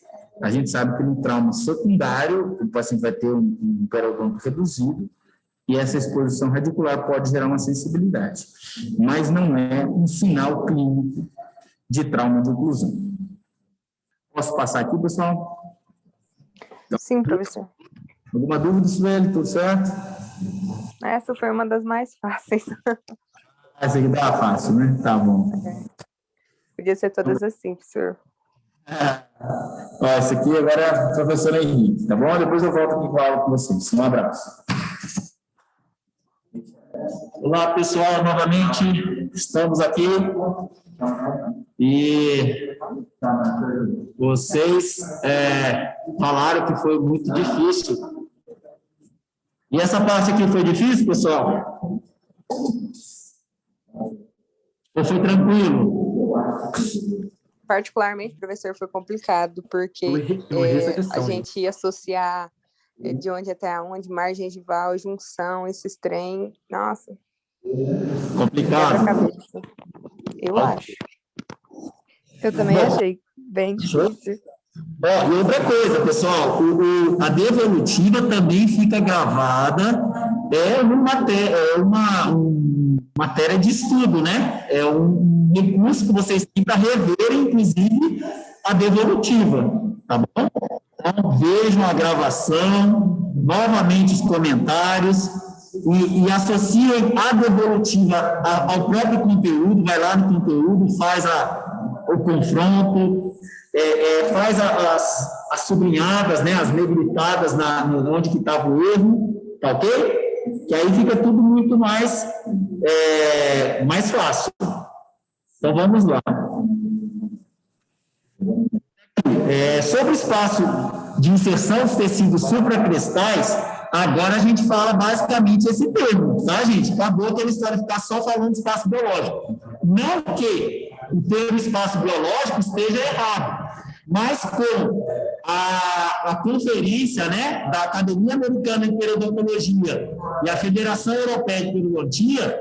Speaker 1: a gente sabe que no trauma secundário, o paciente vai ter um periodonto reduzido e essa exposição radicular pode gerar uma sensibilidade. Mas não é um sinal clínico de trauma de oclusão. Posso passar aqui, pessoal?
Speaker 6: Sim, professor.
Speaker 1: Alguma dúvida, Sueli? Tudo certo?
Speaker 6: Essa foi uma das mais fáceis.
Speaker 1: Essa aqui tá fácil, né? Tá bom.
Speaker 6: Podia ser todas assim, professor.
Speaker 1: Essa aqui agora é a professora Henrique, tá bom? Depois eu volto aqui com a aula com vocês. Um abraço. Olá, pessoal, novamente estamos aqui e vocês falaram que foi muito difícil. E essa parte aqui foi difícil, pessoal? Ou foi tranquilo?
Speaker 6: Particularmente, professor, foi complicado, porque a gente ia associar de onde até onde, margem gengival, junção, esses trem, nossa.
Speaker 1: Complicado.
Speaker 6: Quebra-cabeça. Eu acho. Eu também achei bem difícil.
Speaker 1: E outra coisa, pessoal, a devolutiva também fica gravada, uma matéria de estudo, né? É um recurso que vocês têm para reverem, inclusive, a devolutiva, tá bom? Então, vejam a gravação, novamente os comentários, e associem a devolutiva ao próprio conteúdo, vai lá no conteúdo, faz o confronto, faz as sublinhadas, né, as negritadas onde que estava o erro, tá ok? Que aí fica tudo muito mais fácil. Então, vamos lá. Sobre o espaço de inserção dos tecidos supracrestais, agora a gente fala basicamente esse termo, tá, gente? Acabou aquela história de ficar só falando de espaço biológico. Não que o termo espaço biológico esteja errado, mas com a conferência, né, da Academia Americana de Periodontologia e a Federação Europeia de Periodontia,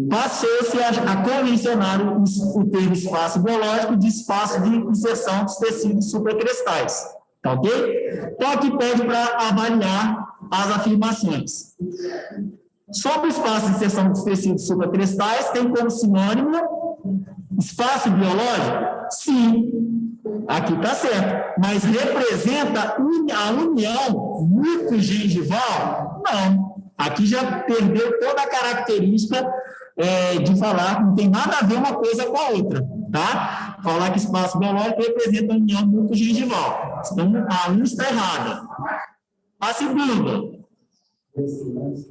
Speaker 1: passou-se a convencionar o termo espaço biológico de espaço de inserção dos tecidos supracrestais, tá ok? Então, aqui pede para avaliar as afirmações. Sobre o espaço de inserção dos tecidos supracrestais, tem como sinônimo espaço biológico? Sim, aqui está certo. Mas representa a união mucogengival? Não. Aqui já perdeu toda a característica de falar que não tem nada a ver uma coisa com a outra, tá? Falar que espaço biológico representa a união mucogengival. Então, a 1 está errada. A segunda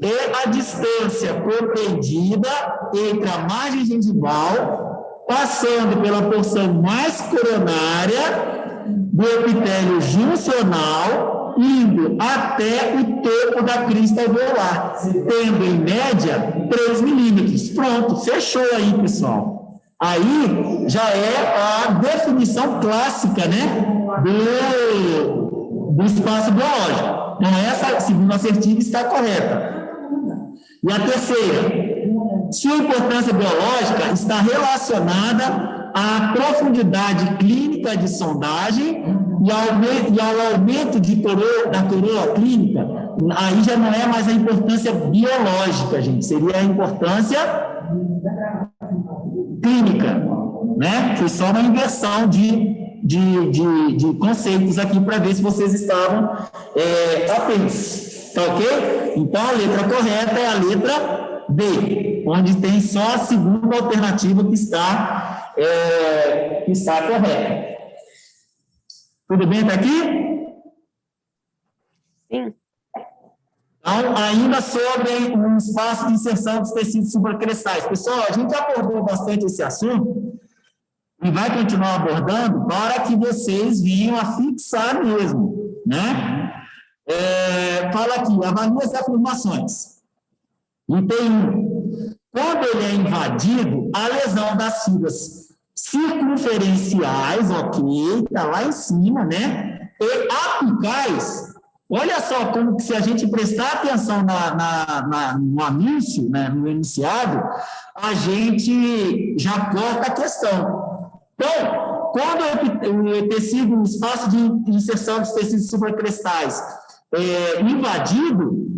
Speaker 1: é a distância compreendida entre a margem gengival, passando pela porção mais coronária do epitélio juncional, indo até o topo da crista alveolar, tendo em média 3 milímetros. Pronto, fechou aí, pessoal. Aí já é a definição clássica, né, do espaço biológico. Então, essa, segundo a assertiva, está correta. E a terceira, sua importância biológica está relacionada à profundidade clínica de sondagem e ao aumento da coroa clínica. Aí já não é mais a importância biológica, gente, seria a importância clínica, né? Foi só uma inversão de conceitos aqui para ver se vocês estavam atentos, tá ok? Então, a letra correta é a letra B, onde tem só a segunda alternativa que está correta. Tudo bem até aqui?
Speaker 6: Sim.
Speaker 1: Então, ainda sobre o espaço de inserção dos tecidos supracrestais. Pessoal, a gente abordou bastante esse assunto e vai continuar abordando para que vocês venham a fixar mesmo, né? Fala aqui, avalie as afirmações. Item 1. Quando ele é invadido, a lesão das fibras circunferenciais, ok, está lá em cima, né? E apicais, olha só como que se a gente prestar atenção no anúncio, né, no enunciado, a gente já corta a questão. Então, quando o tecido, o espaço de inserção dos tecidos supracrestais é invadido,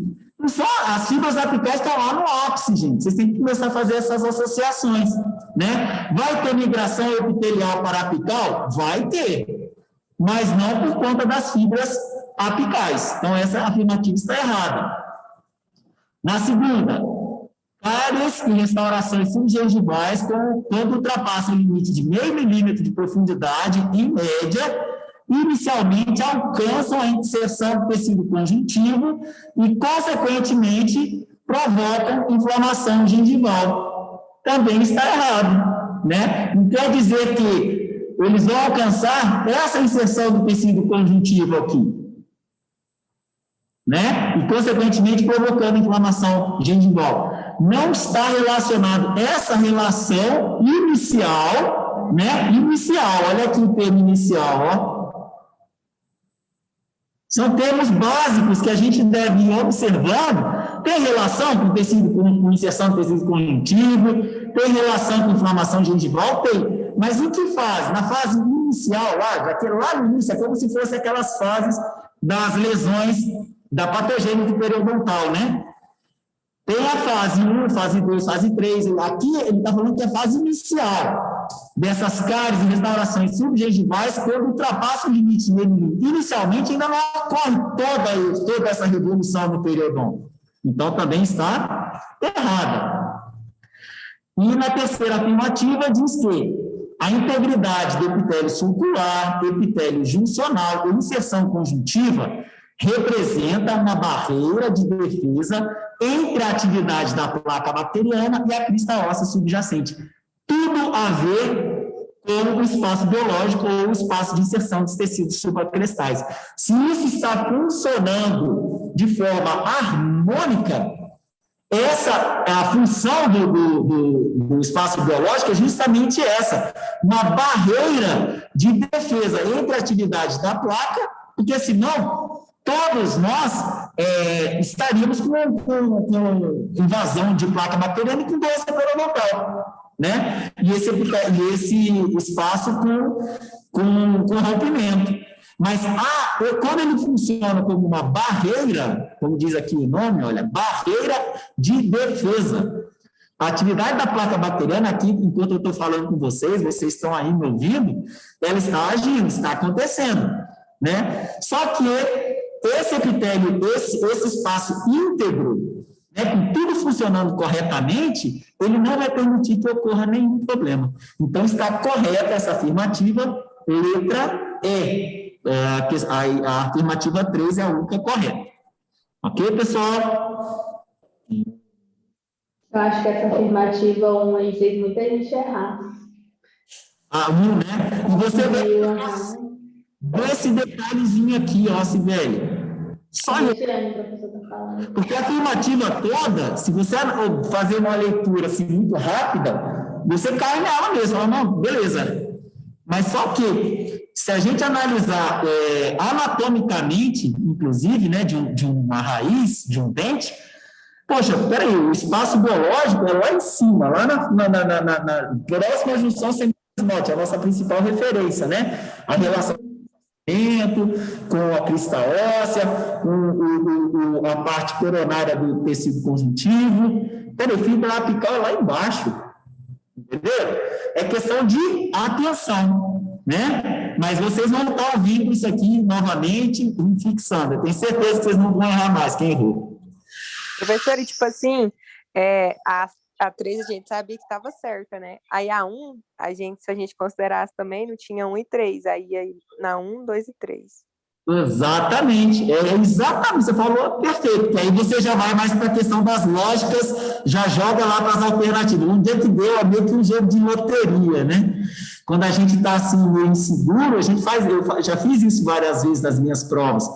Speaker 1: só as fibras apicais estão lá no ápice, gente. Vocês têm que começar a fazer essas associações, né? Vai ter migração epitelial para apical? Vai ter, mas não por conta das fibras apicais. Então, essa afirmativa está errada. Na segunda, cáries e restaurações subgengivais quando ultrapassam o limite de 0,5 milímetro de profundidade, em média, inicialmente alcançam a inserção do tecido conjuntivo e, consequentemente, provocam inflamação gengival. Também está errado, né? Não quer dizer que eles vão alcançar essa inserção do tecido conjuntivo aqui, né? E, consequentemente, provocando inflamação gengival. Não está relacionado essa relação inicial, né? Inicial, olha aqui o termo inicial, ó. São termos básicos que a gente deve ir observando. Tem relação com tecido, com inserção do tecido conjuntivo, tem relação com inflamação gengival, tem. Mas em que fase? Na fase inicial, lá no início, é como se fosse aquelas fases das lesões da patogênese periodontal, né? Tem a fase 1, fase 2, fase 3. Aqui ele está falando que é a fase inicial dessas cáries e restaurações subgengivais, quando ultrapassa o limite dele. Inicialmente, ainda não ocorre toda essa revolução no periodonto. Então, também está errada. E na terceira afirmativa, diz que a integridade do epitélio sulcular, epitélio juncional e inserção conjuntiva representa uma barreira de defesa entre a atividade da placa bacteriana e a crista óssea subjacente. Tudo a ver com o espaço biológico ou o espaço de inserção dos tecidos supracrestais. Se isso está funcionando de forma harmônica, a função do espaço biológico é justamente essa, uma barreira de defesa entre a atividade da placa, porque senão todos nós estaríamos com invasão de placa bacteriana e com doença periodontal, né? E esse espaço com rompimento. Mas quando ele funciona como uma barreira, como diz aqui o nome, olha, barreira de defesa. A atividade da placa bacteriana aqui, enquanto eu estou falando com vocês estão aí me ouvindo, ela está agindo, está acontecendo, né? Só que esse epitélio, esse espaço íntegro, né, com tudo funcionando corretamente, ele não vai permitir que ocorra nenhum problema. Então, está correta essa afirmativa, letra E. A afirmativa 3 é a única correta. Ok, pessoal?
Speaker 8: Eu acho que essa afirmativa 1 aí fez muita gente errar.
Speaker 1: A 1, né? E você vê esse detalhezinho aqui, ó, Sibeli. Só porque a afirmativa toda, se você fazer uma leitura assim, muito rápida, você cai nela mesmo. Fala, não, beleza. Mas só que, se a gente analisar anatomicamente, inclusive, né, de uma raiz, de um dente, poxa, peraí, o espaço biológico é lá em cima, lá na próxima junção semismótica, a nossa principal referência, né? A relação com a crista óssea, com a parte coronária do tecido conjuntivo. Peraí, fibra apical é lá embaixo. Entendeu? É questão de atenção, né? Mas vocês vão estar ouvindo isso aqui novamente, fixando. Eu tenho certeza que vocês não vão errar mais, quem errou.
Speaker 9: Professora, e tipo assim, a 3 a gente sabia que estava certa, né? Aí a 1, se a gente considerasse também, não tinha 1 e 3. Aí na 1, 2 e 3.
Speaker 1: Exatamente, exatamente, você falou perfeito, que aí você já vai mais para a questão das lógicas, já joga lá para as alternativas. Um dia que deu é meio que um jogo de loteria, né? Quando a gente está assim meio inseguro, a gente faz, eu já fiz isso várias vezes nas minhas provas.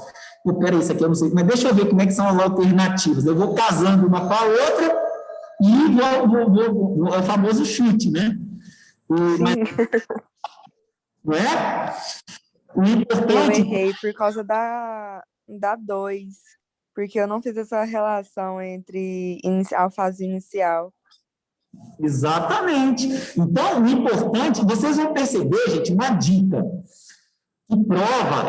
Speaker 1: Pô, peraí, isso aqui eu não sei, mas deixa eu ver como é que são as alternativas. Eu vou casando uma com a outra e é o famoso chute, né? Mas, não é? O importante...
Speaker 7: Eu errei por causa da 2, porque eu não fiz essa relação entre a fase inicial.
Speaker 1: Exatamente. Então, o importante, vocês vão perceber, gente, uma dica, que prova,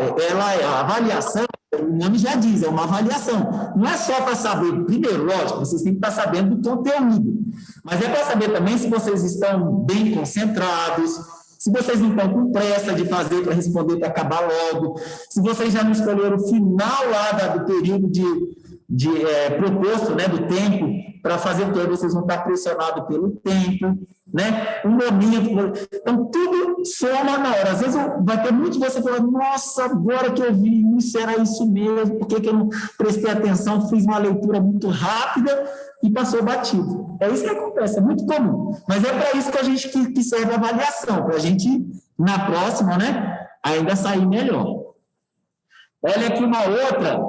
Speaker 1: a avaliação, o nome já diz, é uma avaliação. Não é só para saber, primeiro, lógico, vocês têm que estar sabendo do conteúdo, mas é para saber também se vocês estão bem concentrados, se vocês não estão com pressa de fazer para responder para acabar logo, se vocês já não escolheram o final lá do período proposto, né, do tempo, para fazer todo, vocês vão estar pressionados pelo tempo, né, o momento, então tudo soma na hora. Às vezes vai ter muito de você falando, nossa, agora que eu vi isso, era isso mesmo, por que eu não prestei atenção, fiz uma leitura muito rápida e passou batido. É isso que acontece, é muito comum, mas é para isso que a gente que serve a avaliação, para a gente, na próxima, né, ainda sair melhor. Olha aqui uma outra,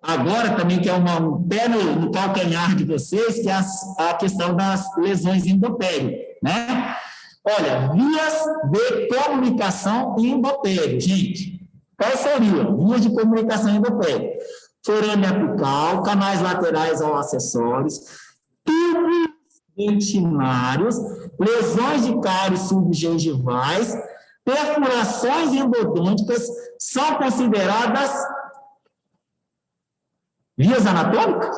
Speaker 1: agora também, que é um pé no calcanhar de vocês, que é a questão das lesões endotélio, né? Olha, vias de comunicação endotélio, gente. Quais seriam? Vias de comunicação endotélio. Forame apical, canais laterais ou acessórios, tubos dentinários, lesões de cáries subgengivais, perfurações endodônticas são consideradas vias anatômicas?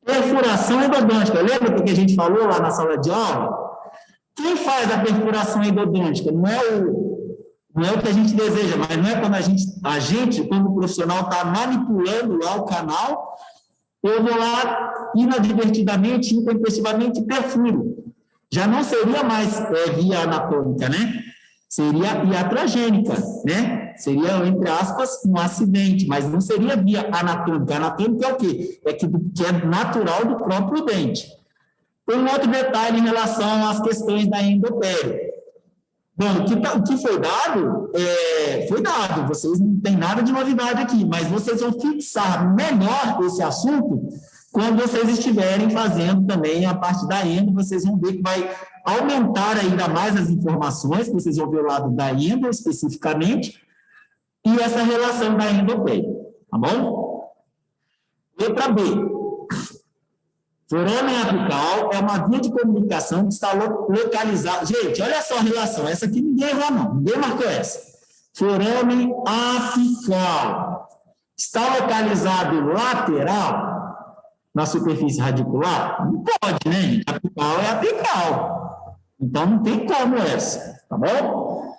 Speaker 1: Perfuração endodôntica. Lembra do que a gente falou lá na sala de aula? Quem faz a perfuração endodôntica? Não é o que a gente deseja, mas não é quando a gente como profissional, está manipulando lá o canal, eu vou lá inadvertidamente, intempestivamente, perfuro. Já não seria mais via anatômica, né? Seria iatrogênica, né? Seria, entre aspas, um acidente, mas não seria via anatômica. Anatômica é o quê? Que é natural do próprio dente. Tem um outro detalhe em relação às questões da endopério. Bom, o que foi dado, foi dado. Vocês não tem nada de novidade aqui, mas vocês vão fixar melhor esse assunto quando vocês estiverem fazendo também a parte da endo, vocês vão ver que vai aumentar ainda mais as informações, que vocês vão ver o lado da endo especificamente, e essa relação da endopéria, tá bom? Letra B. Forame apical é uma via de comunicação que está localizada. Gente, olha só a relação, essa aqui ninguém errou não, ninguém marcou essa. Forame apical está localizado lateral na superfície radicular? Não pode, né, gente? Apical é apical. Então, não tem como essa, tá bom?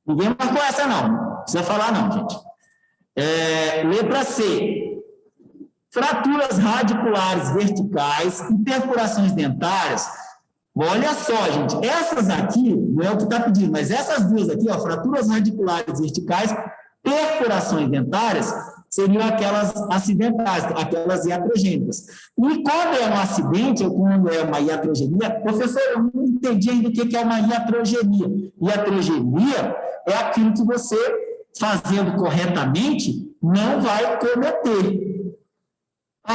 Speaker 1: Ninguém marcou essa, não. Não precisa falar, não, gente. Letra C. Fraturas radiculares verticais e perfurações dentárias. Olha só, gente. Essas aqui, não é o que está pedindo, mas essas duas aqui, ó, fraturas radiculares verticais, perfurações dentárias, seriam aquelas acidentais, aquelas iatrogênicas. E quando é um acidente, ou quando é uma iatrogenia, professor, eu não entendi ainda o que é uma iatrogenia. Iatrogenia é aquilo que você, fazendo corretamente, não vai cometer.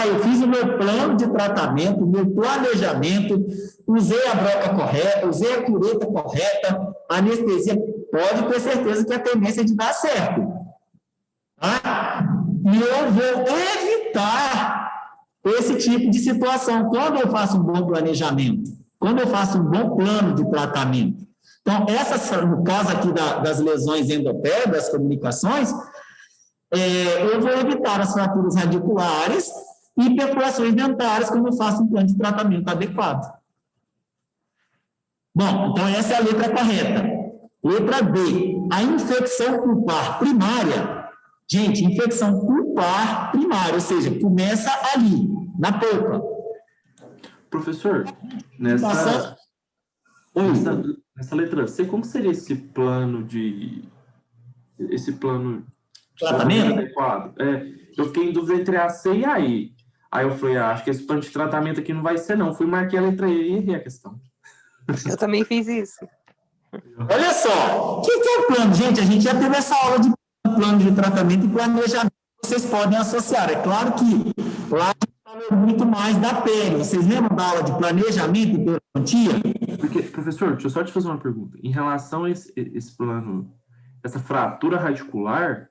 Speaker 1: Eu fiz o meu plano de tratamento, o meu planejamento, usei a broca correta, usei a cureta correta, a anestesia, pode ter certeza que a tendência é de dar certo. Tá? E eu vou evitar esse tipo de situação quando eu faço um bom planejamento, quando eu faço um bom plano de tratamento. Então, no caso aqui das lesões endopélicas, das comunicações, eu vou evitar as fraturas radiculares e perfurações dentárias quando eu faço um plano de tratamento adequado. Bom, então essa é a letra correta. Letra B, a infecção pulpar primária. Gente, infecção pulpar primária, ou seja, começa ali, na polpa.
Speaker 2: Professor, nessa letra C, como seria esse plano
Speaker 1: tratamento
Speaker 2: adequado? Eu fiquei em dúvida entre a C e a I. Aí eu falei, acho que esse plano de tratamento aqui não vai ser, não. Fui marquei a letra E e errei a questão.
Speaker 9: Eu também fiz isso.
Speaker 1: Olha só, o que é o plano? Gente, a gente já teve essa aula de plano de tratamento e planejamento que vocês podem associar. É claro que lá a gente falou muito mais da pele. Vocês lembram da aula de planejamento e periodontia?
Speaker 2: Porque, professor, deixa eu só te fazer uma pergunta. Em relação a esse plano, essa fratura radicular,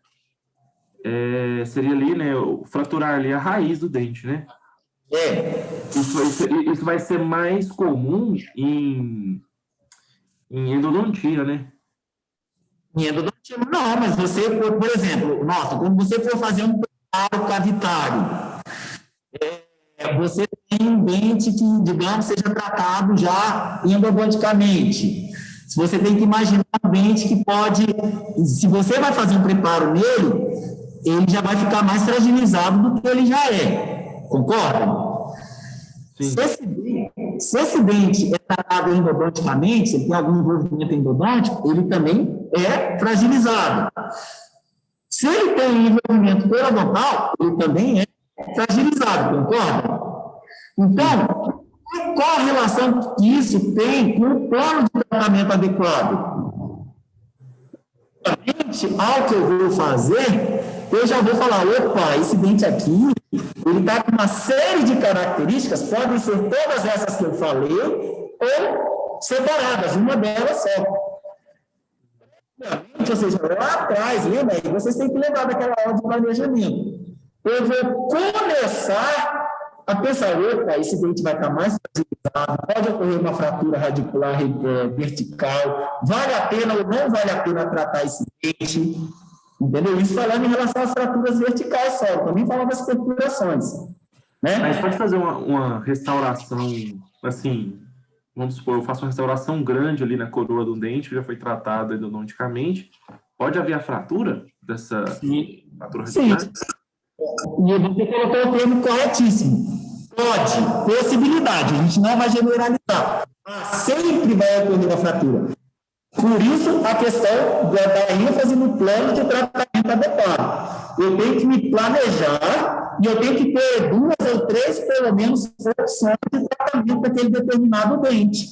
Speaker 2: seria ali, né, fraturar ali a raiz do dente, né? Isso vai ser mais comum em endodontia, né?
Speaker 1: Em endodontia, não, mas você, por exemplo, nossa, quando você for fazer um preparo cavitário, você tem um dente que, digamos, seja tratado já endodonticamente. Se você tem que imaginar um dente que pode, se você vai fazer um preparo nele, ele já vai ficar mais fragilizado do que ele já é. Concordam?
Speaker 2: Sim.
Speaker 1: Se esse dente é tratado endodonticamente, se ele tem algum envolvimento endodôntico, ele também é fragilizado. Se ele tem envolvimento periodontal, ele também é fragilizado, concorda? Então, qual a relação que isso tem com o plano de tratamento adequado? Ao que eu vou fazer, eu já vou falar, opa, esse dente aqui, ele está com uma série de características, podem ser todas essas que eu falei, ou separadas, uma delas só. Ou seja, lá atrás, lembra aí, vocês têm que lembrar daquela aula de planejamento. Eu vou começar a pensar, opa, esse dente vai estar mais fragilizado, pode ocorrer uma fratura radicular vertical, vale a pena ou não vale a pena tratar esse dente? Entendeu? Isso falando em relação às fraturas verticais só, eu também falava das perfurações. Né?
Speaker 2: Mas pode fazer uma restauração, assim, vamos supor, eu faço uma restauração grande ali na coroa do dente, que já foi tratado endodonticamente, pode haver a fratura dessa fratura radicular?
Speaker 1: Sim. E você colocou o termo corretíssimo. Pode, possibilidade, a gente não vai generalizar. Sempre vai ocorrer a fratura. Por isso, a questão da ênfase no plano de tratamento adequado. Eu tenho que me planejar e eu tenho que ter 2 ou 3, pelo menos, opções de tratamento para aquele determinado dente.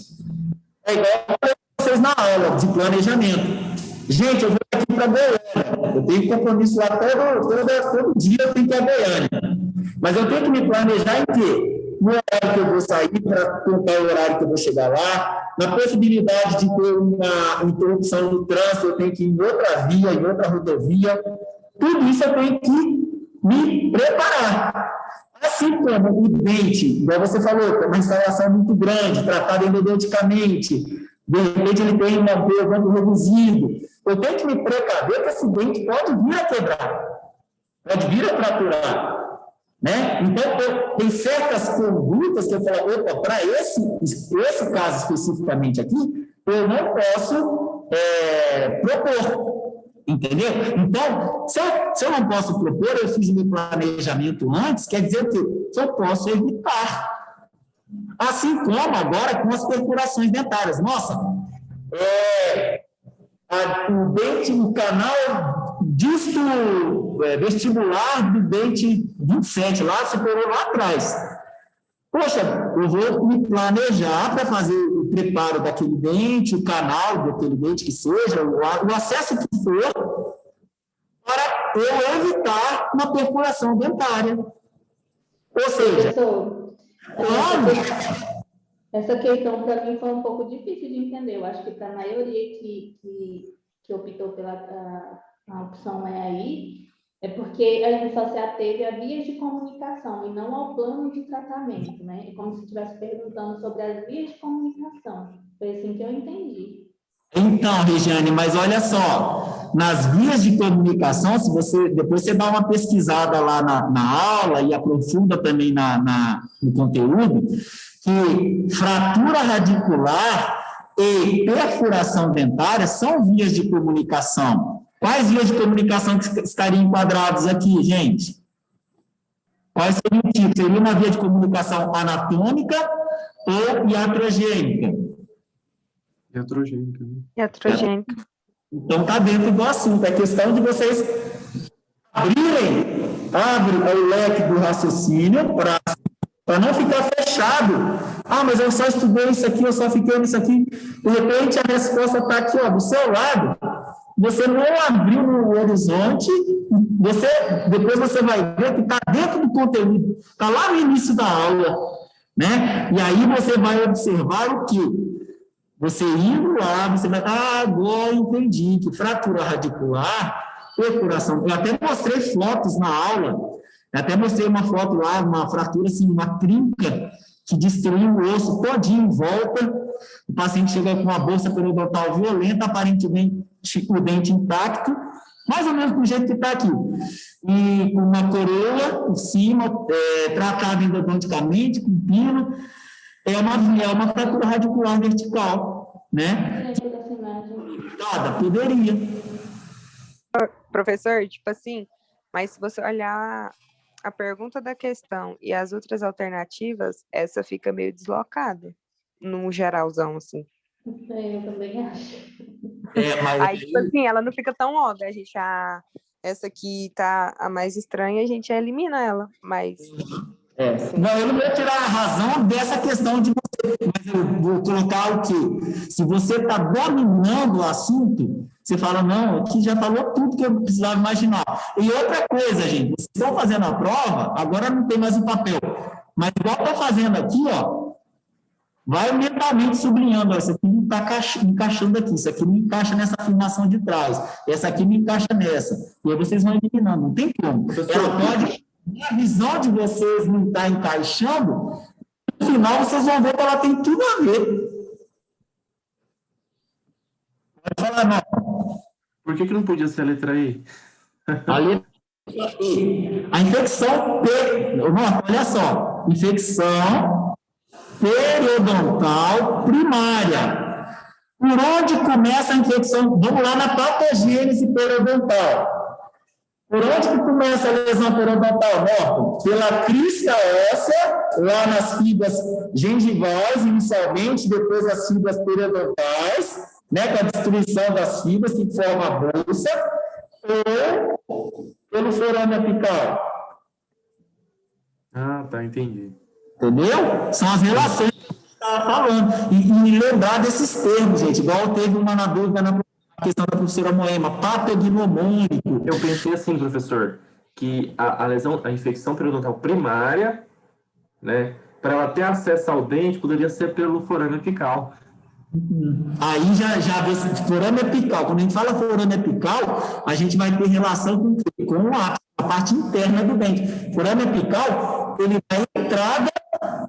Speaker 1: É igual eu falei para vocês na aula de planejamento. Gente, eu vou aqui para Goiânia. Eu tenho compromisso lá todo dia, eu tenho que ir a Goiânia. Mas eu tenho que me planejar em quê? No horário que eu vou sair, para contar o horário que eu vou chegar lá, na possibilidade de ter uma interrupção no trânsito, eu tenho que ir em outra via, em outra rodovia. Tudo isso eu tenho que me preparar. Assim como o dente, igual você falou, é uma instalação muito grande, tratado endodonticamente, de repente ele tem um evento reduzido. Eu tenho que me precaver que esse dente pode vir a quebrar, pode vir a fraturar. Né? Então, tem certas condutas que eu falo, opa, para esse caso especificamente aqui, eu não posso propor, entendeu? Então, se eu não posso propor, eu fiz meu planejamento antes, quer dizer que eu posso evitar. Assim como agora com as perfurações dentárias. Nossa, o dente, o canal disto vestibular do dente 27, lá superou lá atrás. Poxa, eu vou me planejar para fazer o preparo daquele dente, o canal daquele dente que seja, o acesso que for, para eu evitar uma perfuração dentária. Ou seja,
Speaker 8: essa questão para mim foi um pouco difícil de entender. Eu acho que para a maioria que optou pela a opção aí, é porque a gente só se ateve a vias de comunicação e não ao plano de tratamento, né? É como se estivesse perguntando sobre as vias de comunicação. Foi assim que eu entendi.
Speaker 1: Então, Regiane, mas olha só, nas vias de comunicação, se você depois você dá uma pesquisada lá na aula e aprofunda também no conteúdo, que fratura radicular e perfuração dentária são vias de comunicação. Quais vias de comunicação que estariam enquadradas aqui, gente? Quais seriam o tipo? Seria uma via de comunicação anatômica ou iatrogênica?
Speaker 2: Iatrogênica.
Speaker 9: Iatrogênica.
Speaker 1: Então, está dentro do assunto. É questão de vocês abrem o leque do raciocínio para não ficar fechado. Ah, mas eu só estudei isso aqui, eu só fiquei nisso aqui. De repente, a resposta está aqui, ó, do seu lado. Você não abriu no horizonte, depois você vai ver que está dentro do conteúdo, está lá no início da aula, né? E aí você vai observar o quê? Você indo lá, você vai, agora eu entendi que fratura radicular, perfuração, eu até mostrei fotos na aula, eu até mostrei uma foto lá, uma fratura, assim, uma trinca, que destruiu o osso todinho em volta, o paciente chegou com uma bolsa periodontal violenta, aparentemente o dente intacto, mais ou menos do jeito que está aqui, e com uma coroa em cima, tratada endodonticamente, com pino, é uma fratura radicular vertical, né? Poderia.
Speaker 9: Professor, tipo assim, mas se você olhar a pergunta da questão e as outras alternativas, essa fica meio deslocada, no geralzão, assim.
Speaker 8: Eu também acho.
Speaker 1: Mas
Speaker 9: aí, tipo assim, ela não fica tão óbvia, a gente, essa aqui tá a mais estranha, a gente elimina ela, mas...
Speaker 1: Não, eu não vou tirar a razão dessa questão de você, mas eu vou colocar o quê? Se você está dominando o assunto, você fala, não, aqui já falou tudo que eu precisava imaginar. E outra coisa, gente, vocês estão fazendo a prova, agora não tem mais o papel, mas igual está fazendo aqui, ó, vai mentalmente sublinhando, ó, isso aqui não está encaixando aqui, isso aqui não encaixa nessa afirmação de trás, essa aqui não encaixa nessa, e aí vocês vão eliminando, não tem como. Ela pode... A visão de vocês não está encaixando, no final vocês vão ver que ela tem tudo a ver. Pode falar, não.
Speaker 2: Por que não podia ser a letra E?
Speaker 1: A letra E. A infecção olha só. Infecção periodontal primária. Por onde começa a infecção? Vamos lá na patogênese periodontal. Por onde que começa a lesão periodontal, Morton? Pela crista óssea, lá nas fibras gengivais, inicialmente, depois as fibras periodontais, né, com a destruição das fibras que formam a bolsa, ou pelo forame apical.
Speaker 2: Tá, entendi.
Speaker 1: Entendeu? São as relações que a gente estava falando. E lembrar desses termos, gente, igual teve uma na dúvida na questão da professora Moema, patognomônico.
Speaker 2: Eu pensei assim, professor, que a lesão, a infecção periodontal primária, né, para ela ter acesso ao dente, poderia ser pelo forame apical.
Speaker 1: Aí já vê forame apical. Quando a gente fala forame apical, a gente vai ter relação com a parte interna do dente. Forame apical, ele dá entrada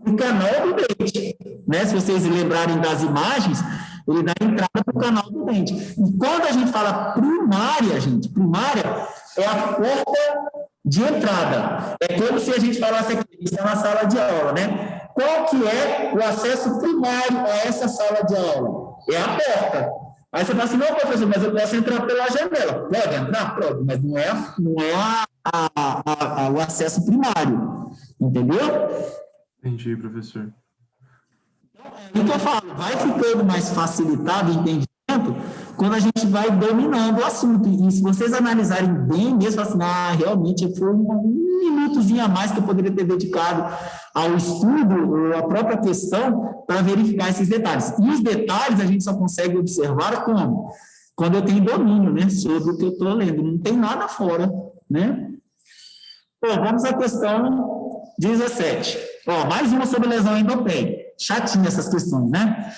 Speaker 1: no canal do dente, né? Se vocês lembrarem das imagens, ele dá entrada para o canal do dente. E quando a gente fala primária, gente, primária é a porta de entrada. É como se a gente falasse aqui, a gente está na sala de aula, né? Qual que é o acesso primário a essa sala de aula? É a porta. Aí você fala assim, não, professor, mas eu posso entrar pela janela. Pode entrar? Pode, mas não é o acesso primário. Entendeu?
Speaker 2: Entendi, professor.
Speaker 1: É o que eu falo, vai ficando mais facilitado o entendimento quando a gente vai dominando o assunto. E se vocês analisarem bem mesmo, assim, realmente foi um minutozinho a mais que eu poderia ter dedicado ao estudo, ou à própria questão, para verificar esses detalhes. E os detalhes a gente só consegue observar como? Quando eu tenho domínio, né, sobre o que eu estou lendo. Não tem nada fora, né? Bom, vamos à questão 17. Mais uma sobre lesão endopédica. Chatinha essas questões, né?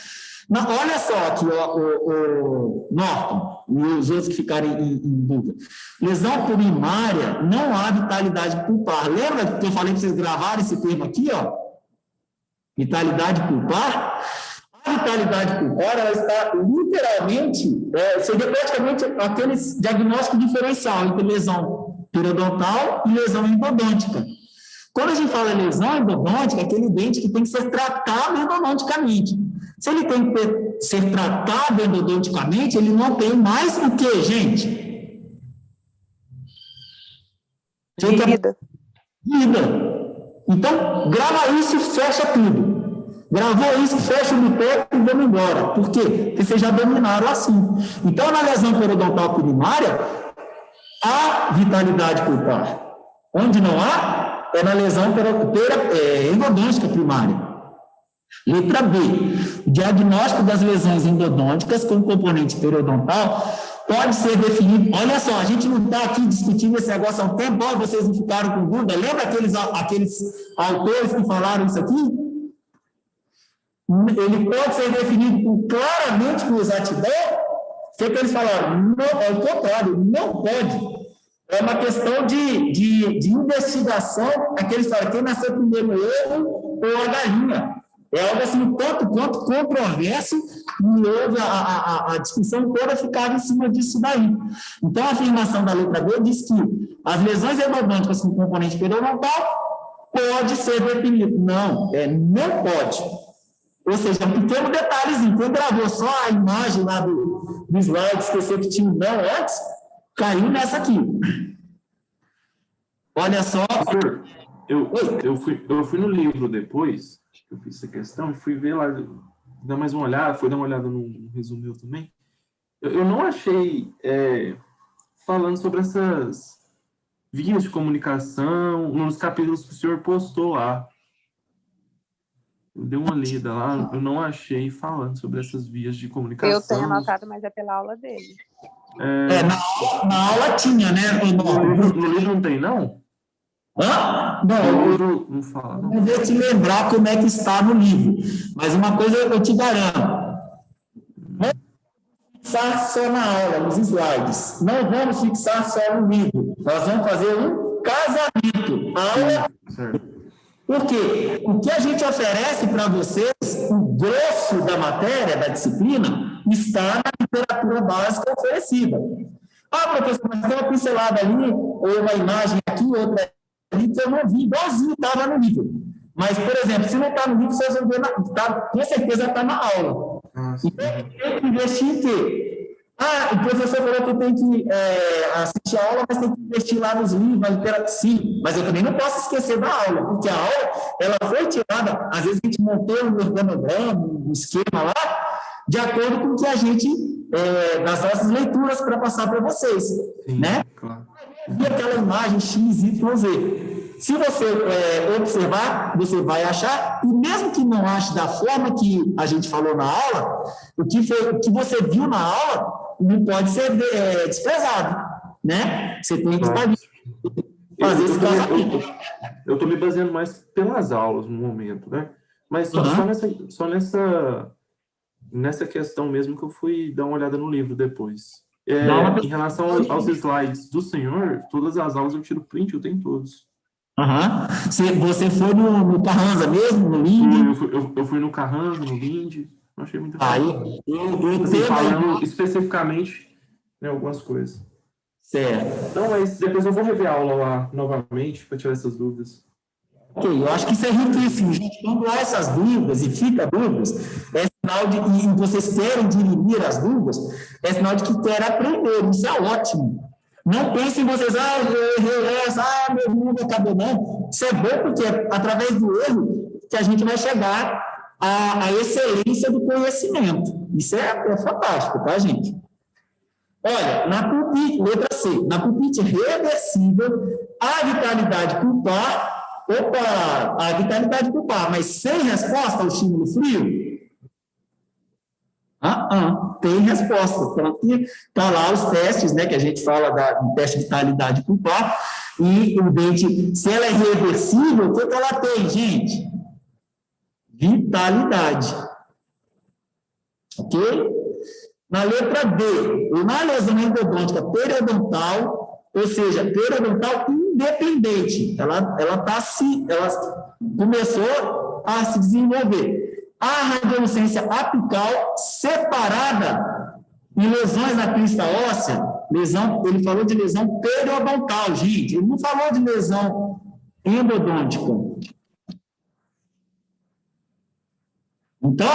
Speaker 1: Não, olha só aqui, o Norton e os outros que ficarem em dúvida. Lesão primária, não há vitalidade pulpar. Lembra que eu falei para vocês gravarem esse termo aqui, ó? Vitalidade pulpar? A vitalidade pulpar, ela está literalmente, seria praticamente aquele diagnóstico diferencial entre lesão periodontal e lesão endodôntica. Quando a gente fala lesão endodôntica, é aquele dente que tem que ser tratado endodonticamente. Se ele tem que ser tratado endodonticamente, ele não tem mais o que, gente?
Speaker 9: Vida.
Speaker 1: Então, grava isso e fecha tudo. Gravou isso, fecha o bitoco e vamos embora. Por quê? Porque vocês já dominaram assim. Então, na lesão periodontal primária, há vitalidade pulpar. Onde não há, é na lesão endodôntica primária. Letra B. O diagnóstico das lesões endodônticas com componente periodontal pode ser definido. Olha só, a gente não está aqui discutindo esse negócio há um tempo, vocês não ficaram com dúvida? Lembra aqueles autores que falaram isso aqui? Ele pode ser definido claramente com exatidão? O que eles falaram? Não, é o contrário, não pode. É uma questão de investigação, aqueles falam, quem nasceu primeiro, eu ou a galinha. É algo assim, tanto quanto controverso, e houve a discussão toda ficava em cima disso daí. Então, a afirmação da letra B diz que as lesões endodônticas com componente periodontal pode ser definido. Não pode. Ou seja, um pequeno detalhezinho. Quem gravou só a imagem lá do slide, esqueceu que tinha um não antes, caiu nessa aqui. Olha só.
Speaker 2: Eu fui no livro depois, eu fiz essa questão, e fui ver lá, dar mais uma olhada, fui dar uma olhada no resumo também. Eu não achei, falando sobre essas vias de comunicação, nos capítulos que o senhor postou lá. Eu dei uma lida lá, eu não achei falando sobre essas vias de comunicação.
Speaker 9: Eu tenho anotado, mas é pela aula dele.
Speaker 1: Na aula tinha, né?
Speaker 2: No livro não tem, não?
Speaker 1: Não,
Speaker 2: no livro não fala, não.
Speaker 1: Eu vou te lembrar como é que está no livro. Mas uma coisa eu te garanto. Não vamos fixar só na aula, nos slides. Não vamos fixar só no livro. Nós vamos fazer um casamento. A aula...
Speaker 2: Certo.
Speaker 1: Porque o que a gente oferece para vocês, o grosso da matéria, da disciplina, está na literatura básica oferecida. Professor, mas tem uma pincelada ali, ou uma imagem aqui, outra ali, que eu não vi, igualzinho estava no livro. Mas, por exemplo, se não está no livro, vocês vão ver, com certeza está na aula. Então, tem que investir em quê? O professor falou que tem que assistir a aula, mas tem que investir lá nos livros, na literatura. Sim, mas eu também não posso esquecer da aula, porque a aula, ela foi tirada, às vezes a gente montou um organograma, um esquema lá, de acordo com o que a gente, das nossas leituras para passar para vocês.
Speaker 2: Sim,
Speaker 1: né?
Speaker 2: Claro.
Speaker 1: E aquela imagem X, Y, Z. Se você observar, você vai achar, e mesmo que não ache da forma que a gente falou na aula, o que você viu na aula não pode ser desprezado, né? Você tem que fazer esse casamento.
Speaker 2: Eu estou me baseando mais pelas aulas no momento, né? Mas só nessa questão mesmo que eu fui dar uma olhada no livro depois. Em relação aos slides do senhor, todas as aulas eu tiro print, eu tenho todos.
Speaker 1: Você foi no Carranza mesmo, no Lind?
Speaker 2: Eu fui no Carranza, no Lind. Não achei muito
Speaker 1: falando
Speaker 2: especificamente em algumas coisas.
Speaker 1: Certo.
Speaker 2: Não, mas depois eu vou rever a aula lá novamente para tirar essas dúvidas.
Speaker 1: Ok, eu acho que isso é riquíssimo, gente. Quando há essas dúvidas e fica dúvidas, é sinal de que vocês querem dirimir as dúvidas, é sinal de que querem aprender. Isso é ótimo. Não pensem vocês, eu errei essa, meu mundo acabou, não. Isso é bom porque é através do erro que a gente vai chegar à excelência do conhecimento. Isso é fantástico, tá, gente? Olha, na pulpite, letra C, na pulpite reversível, a vitalidade pulpar, a vitalidade pulpar, mas sem resposta ao estímulo frio? Tem resposta. Então, aqui está lá os testes, né, que a gente fala do teste de vitalidade pulpar, e o dente, se ela é reversível, o que ela tem, gente? Vitalidade. Ok? Na letra D, na lesão endodôntica periodontal, ou seja, periodontal independente, ela começou a se desenvolver. A radiolucência apical separada em lesões na crista óssea, ele falou de lesão periodontal, gente, ele não falou de lesão endodôntica. Então,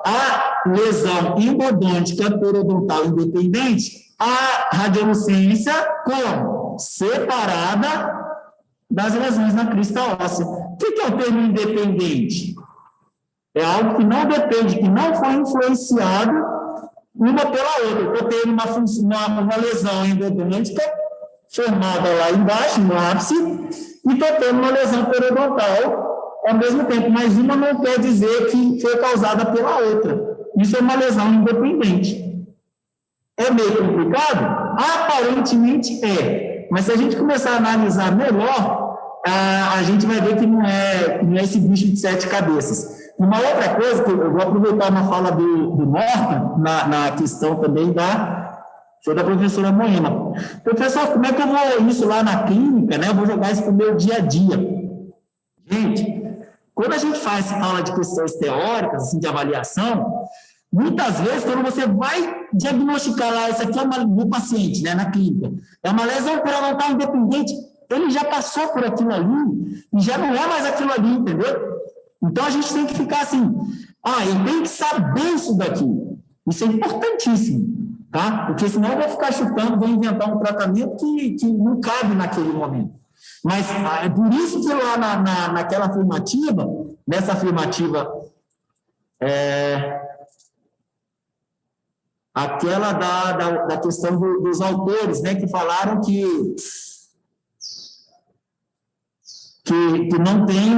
Speaker 1: a lesão endodôntica periodontal independente, a radiolucência como? Separada das lesões na crista óssea. O que é o termo independente? É algo que não depende, que não foi influenciado uma pela outra. Eu tenho uma lesão endodôntica formada lá embaixo, no ápice, e estou tendo uma lesão periodontal ao mesmo tempo, mas uma não quer dizer que foi causada pela outra. Isso é uma lesão independente. É meio complicado? Aparentemente é. Mas se a gente começar a analisar melhor, a gente vai ver que não é esse bicho de 7 cabeças. Uma outra coisa, que eu vou aproveitar uma fala do Norton, na questão também foi da professora Moema. Professor, como é que eu vou isso lá na clínica, né? Eu vou jogar isso para o meu dia a dia. Gente, quando a gente faz aula de questões teóricas, assim, de avaliação, muitas vezes, quando você vai diagnosticar lá, isso aqui é do paciente, né, na clínica, é uma lesão periodontal independente, ele já passou por aquilo ali, e já não é mais aquilo ali, entendeu? Então, a gente tem que ficar assim, eu tenho que saber isso daqui. Isso é importantíssimo, tá? Porque senão eu vou ficar chutando, vou inventar um tratamento que não cabe naquele momento. Mas é por isso que lá naquela afirmativa, nessa afirmativa, aquela da questão dos autores, né, que falaram que não tem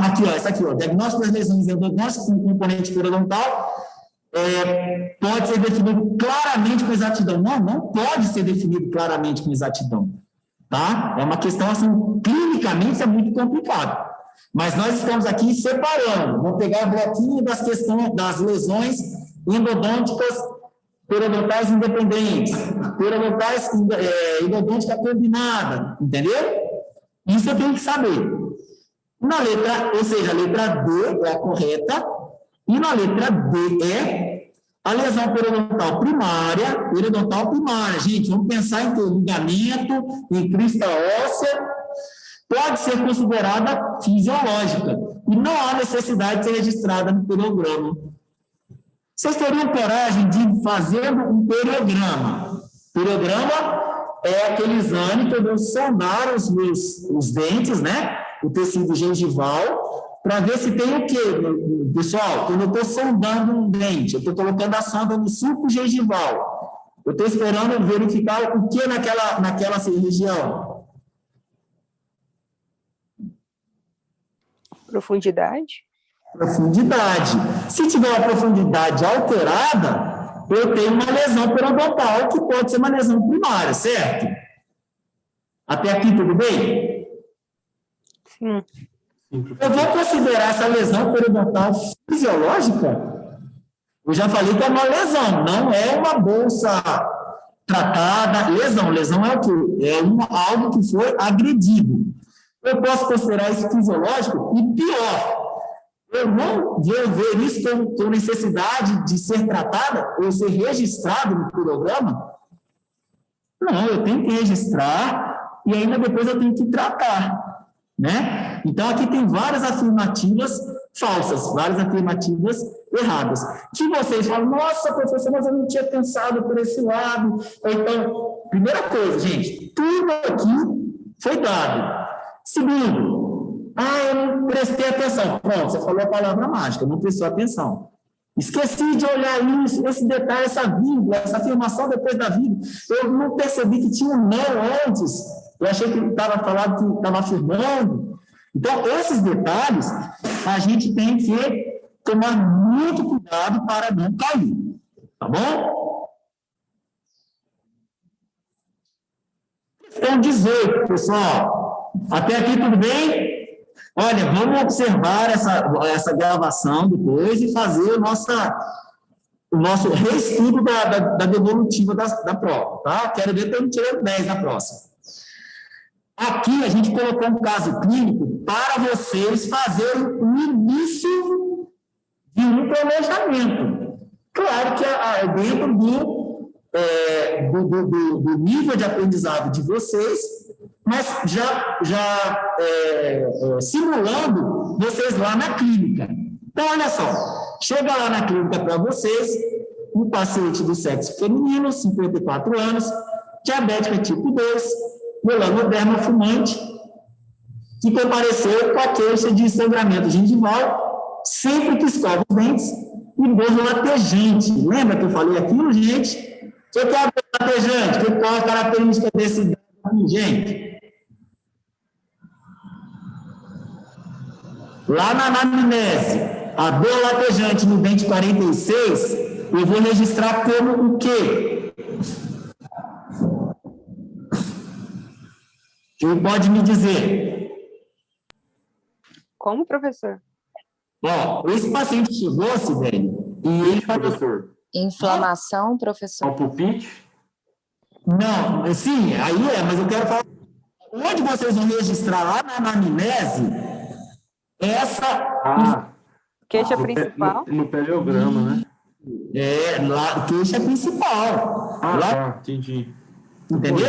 Speaker 1: aqui, essa aqui, diagnóstico das lesões endodônticas com componente periodontal pode ser definido claramente com exatidão. Não pode ser definido claramente com exatidão. Tá? É uma questão, assim, clinicamente é muito complicado. Mas nós estamos aqui separando. Vamos pegar o bloquinho das lesões endodônticas periodontais independentes, periodontais endodôntica combinada, entendeu? Isso eu tenho que saber. Na letra, ou seja, a letra D é a correta, e na letra D é a lesão periodontal primária. Gente, vamos pensar em ligamento, em crista óssea, pode ser considerada fisiológica, e não há necessidade de ser registrada no periograma. Vocês teriam coragem de fazer um periograma? Periograma é aquele exame que eu vou sondar os dentes, né? O tecido gengival, para ver se tem o quê? Pessoal, quando eu estou sondando um dente, eu estou colocando a sonda no sulco gengival, eu estou esperando verificar o que naquela região.
Speaker 9: Profundidade. Se tiver uma profundidade alterada, eu tenho uma lesão periodontal, que pode ser uma lesão primária, certo? Até aqui tudo bem? Sim.
Speaker 1: Eu vou considerar essa lesão periodontal fisiológica? Eu já falei que é uma lesão, não é uma bolsa tratada. Lesão é o quê? É algo que foi agredido. Eu posso considerar isso fisiológico? E pior, eu não vou ver isso com necessidade de ser tratada ou ser registrado no periograma? Não, eu tenho que registrar e ainda depois eu tenho que tratar, né? Então, aqui tem várias afirmativas falsas, várias afirmativas erradas. Que vocês falam, nossa, professor, mas eu não tinha pensado por esse lado. Então, primeira coisa, gente, tudo aqui foi dado. Segundo, eu não prestei atenção. Pronto, você falou a palavra mágica, não prestou atenção. Esqueci de olhar isso, esse detalhe, essa vírgula, essa afirmação depois da vírgula. Eu não percebi que tinha um não antes. Eu achei que estava falando que estava afirmando. Então, esses detalhes, a gente tem que tomar muito cuidado para não cair. Tá bom? Questão 18, pessoal. Até aqui tudo bem? Olha, vamos observar essa gravação depois e fazer o nosso reestudo da devolutiva da prova, tá? Quero ver se eu tirando 10 na próxima. Aqui a gente colocou um caso clínico para vocês fazerem o início de um planejamento. Claro que dentro do nível de aprendizado de vocês, mas já simulando vocês lá na clínica, Então, olha só, chega lá na clínica para vocês, um paciente do sexo feminino, 54 anos, diabética tipo 2, melanoderma fumante, que compareceu com a queixa de sangramento gengival, sempre que escova os dentes, e dor latejante. Lembra que eu falei aquilo, gente? O que é a dor latejante? Qual é a característica desse dente aqui, gente? Lá na anamnese, a dor latejante no dente 46, eu vou registrar como o quê? Quem pode me dizer?
Speaker 7: Como, professor?
Speaker 1: Ó, esse paciente chegou, Sibeli, e ele falou...
Speaker 2: Professor,
Speaker 6: Inflamação, professor?
Speaker 2: ao pulpite?
Speaker 1: Não, sim, aí mas eu quero falar... Onde vocês vão registrar lá na anamnese essa...
Speaker 7: Queixa principal?
Speaker 2: No peleograma, né?
Speaker 1: Lá, queixa principal. Lá,
Speaker 2: entendi.
Speaker 1: Entendeu?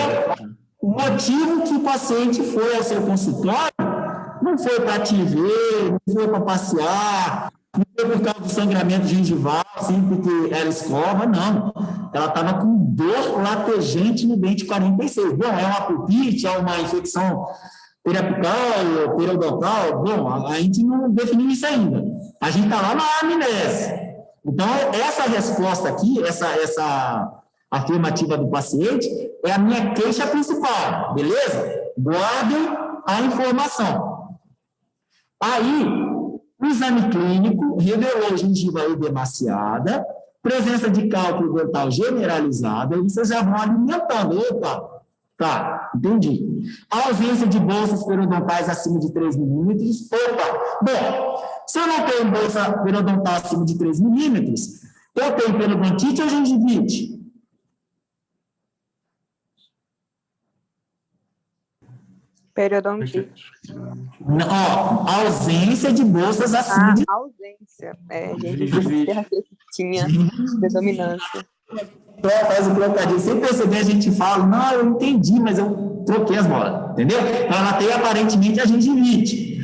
Speaker 1: O motivo que o paciente foi ao seu consultório não foi para te ver, não foi para passear, não foi por causa do sangramento gengival, sempre que ela escova, não. Ela estava com dor latejante no dente 46. Bom, é uma pulpite, é uma infecção periapical, periodontal, bom, a gente não definiu isso ainda. A gente está lá na anamnese. Então, essa resposta aqui, essa afirmativa do paciente, é a minha queixa principal, beleza? Guardem a informação. Aí, o exame clínico revelou gengiva edemaciada, presença de cálculo dental generalizada, e vocês já vão alimentando. Opa, tá, entendi. A ausência de bolsas periodontais acima de 3 milímetros. Opa, bom, se eu não tenho bolsa periodontal acima de 3 milímetros, eu tenho periodontite ou gengivite?
Speaker 7: Periodontite.
Speaker 1: Ó, ausência de bolsas acima de...
Speaker 7: ausência. Gengivite tinha predominância.
Speaker 1: Faz o trocadilho. Sem perceber, a gente fala, não, eu entendi, mas eu troquei as bolas, entendeu? Então, ela tem aparentemente a gengivite.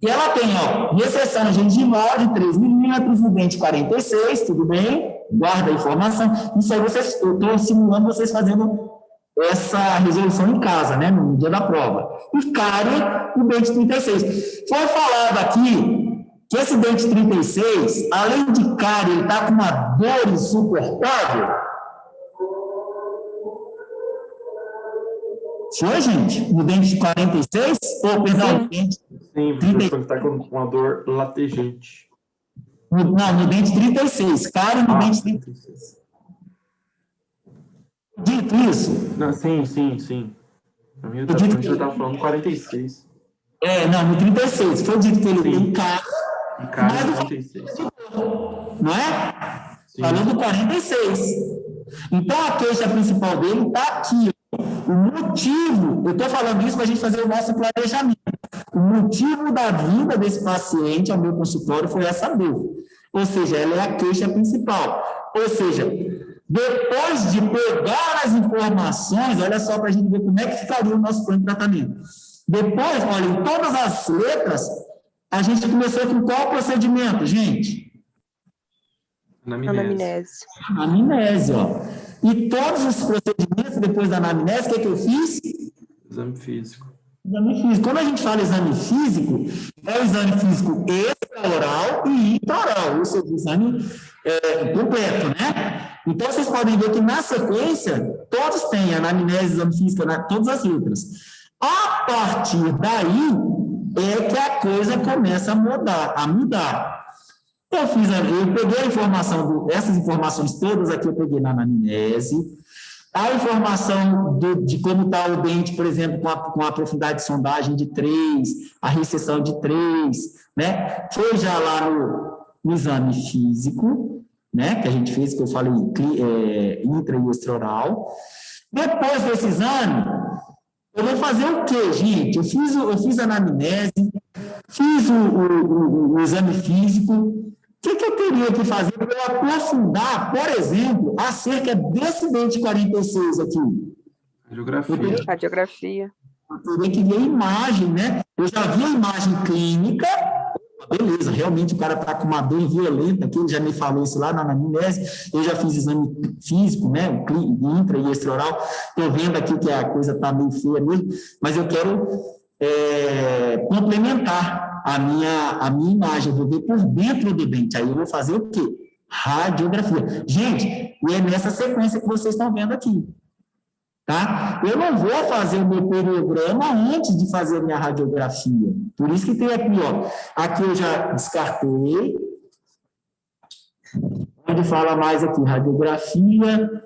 Speaker 1: E ela tem, ó, recessão gengival de 3 milímetros, no dente 46, tudo bem? Guarda a informação. Isso aí eu estou simulando vocês fazendo essa resolução em casa, né, no dia da prova. E cárie no dente 36. Foi falado aqui que esse dente 36, além de cárie, ele está com uma dor insuportável. Foi, gente? No dente 46? Ou, perdão, no dente...
Speaker 2: Sim, porque ele está com uma dor latejante.
Speaker 1: Não, no dente 36. Cárie no dente 36. Dito isso?
Speaker 2: Não, sim. A minha já estava falando 46.
Speaker 1: Não, no 36. Foi dito que ele tem cárie.
Speaker 2: E cárie no 36.
Speaker 1: Não é? Sim. Falando 46. Então, a queixa principal dele está aqui. O motivo, eu estou falando isso para a gente fazer o nosso planejamento. O motivo da vinda desse paciente ao meu consultório foi essa dor. Ou seja, ela é a queixa principal. Ou seja, depois de pegar as informações, olha só para a gente ver como é que ficaria o nosso plano de tratamento. Depois, olha, em todas as letras, a gente começou com qual procedimento, gente?
Speaker 7: Anamnese.
Speaker 1: Anamnese, ó. E todos os procedimentos depois da anamnese, o que eu fiz?
Speaker 2: Exame físico.
Speaker 1: Exame físico. Quando a gente fala exame físico, é o exame físico extraoral e intraoral, ou seja, o exame completo, né? Então, vocês podem ver que na sequência, todos têm anamnese, exame físico, todas as letras. A partir daí, é que a coisa começa a mudar. Eu peguei a informação, essas informações todas aqui eu peguei na anamnese, a informação de como está o dente, por exemplo, com a profundidade de sondagem de 3, a recessão de 3, né? Foi já lá no exame físico, né? Que a gente fez, que eu falei, intra e extraoral. Depois desse exame, eu vou fazer o quê, gente? Eu fiz a anamnese, fiz o exame físico. O que eu teria que fazer para eu aprofundar, por exemplo, acerca desse dente 46 aqui?
Speaker 7: Radiografia.
Speaker 1: Eu teria que ver a imagem, né? Eu já vi a imagem clínica, beleza, realmente o cara está com uma dor violenta, que ele já me falou isso lá na anamnese, eu já fiz exame físico, né, intra e extraoral, estou vendo aqui que a coisa está meio feia mesmo, mas eu quero complementar a minha imagem, eu vou ver por dentro do dente, aí eu vou fazer o quê? Radiografia. Gente, e é nessa sequência que vocês estão vendo aqui. Tá? Eu não vou fazer o meu periograma antes de fazer a minha radiografia. Por isso que tem aqui, ó. Aqui eu já descartei. Onde fala mais aqui? Radiografia.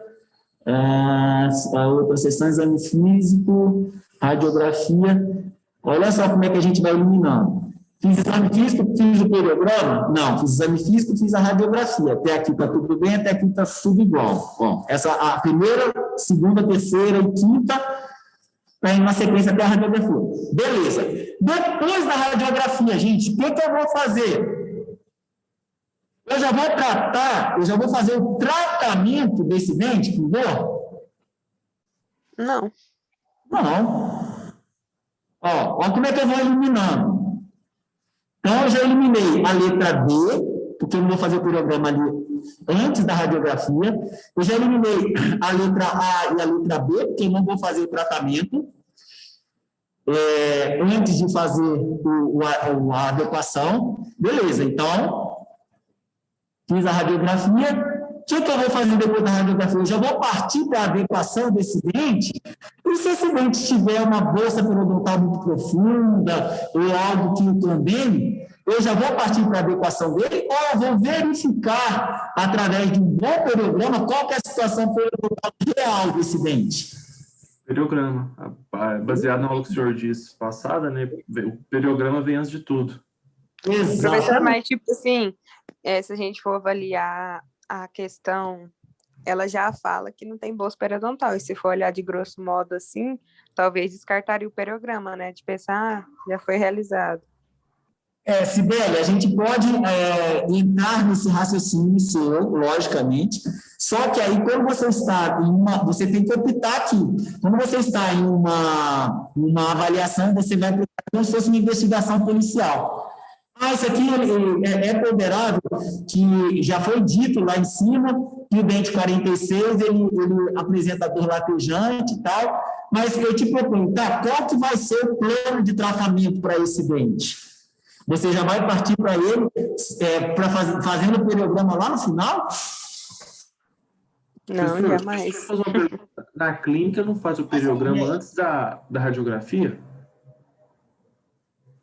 Speaker 1: A outra sessão, exame físico, radiografia. Olha só como é que a gente vai eliminando. Fiz exame físico, fiz o periograma? Não, fiz exame físico, fiz a radiografia. Até aqui está tudo bem, até aqui está tudo igual. Bom, a primeira, segunda, terceira e quinta está em uma sequência até a radiografia. Beleza. Depois da radiografia, gente, o que eu vou fazer? Eu já vou tratar, eu já vou fazer o tratamento desse dente, entendeu?
Speaker 6: Não.
Speaker 1: Não. Ó, como é que eu vou eliminando? Então, eu já eliminei a letra B, porque eu não vou fazer o periograma ali antes da radiografia. Eu já eliminei a letra A e a letra B, porque eu não vou fazer o tratamento antes de fazer a adequação. Beleza, então, fiz a radiografia. O que eu vou fazer depois da radiografia? Eu já vou partir para a adequação desse dente. E se esse dente tiver uma bolsa periodontal muito profunda ou algo que o condene, eu já vou partir para a adequação dele ou eu vou verificar, através de um bom periograma, qual que é a situação periodontal real desse dente.
Speaker 2: Periograma. Baseado na aula que o senhor disse passada, né? O periograma vem antes de tudo.
Speaker 6: Professor, mas tipo assim, se a gente for avaliar a questão, ela já fala que não tem bolsa periodontal, e se for olhar de grosso modo assim, talvez descartaria o periograma, né, de pensar, já foi realizado.
Speaker 1: Sibeli, a gente pode entrar nesse raciocínio seu, logicamente, só que aí quando você está você tem que optar aqui, quando você está em uma avaliação, você vai precisar como se fosse uma investigação policial. Isso aqui é ponderável, que já foi dito lá em cima, que o dente 46, ele apresenta dor latejante e tal, mas eu te proponho, qual que vai ser o plano de tratamento para esse dente? Você já vai partir para ele, fazendo o periograma lá no final?
Speaker 6: Não, jamais.
Speaker 2: Na clínica, não faz o periograma antes da radiografia?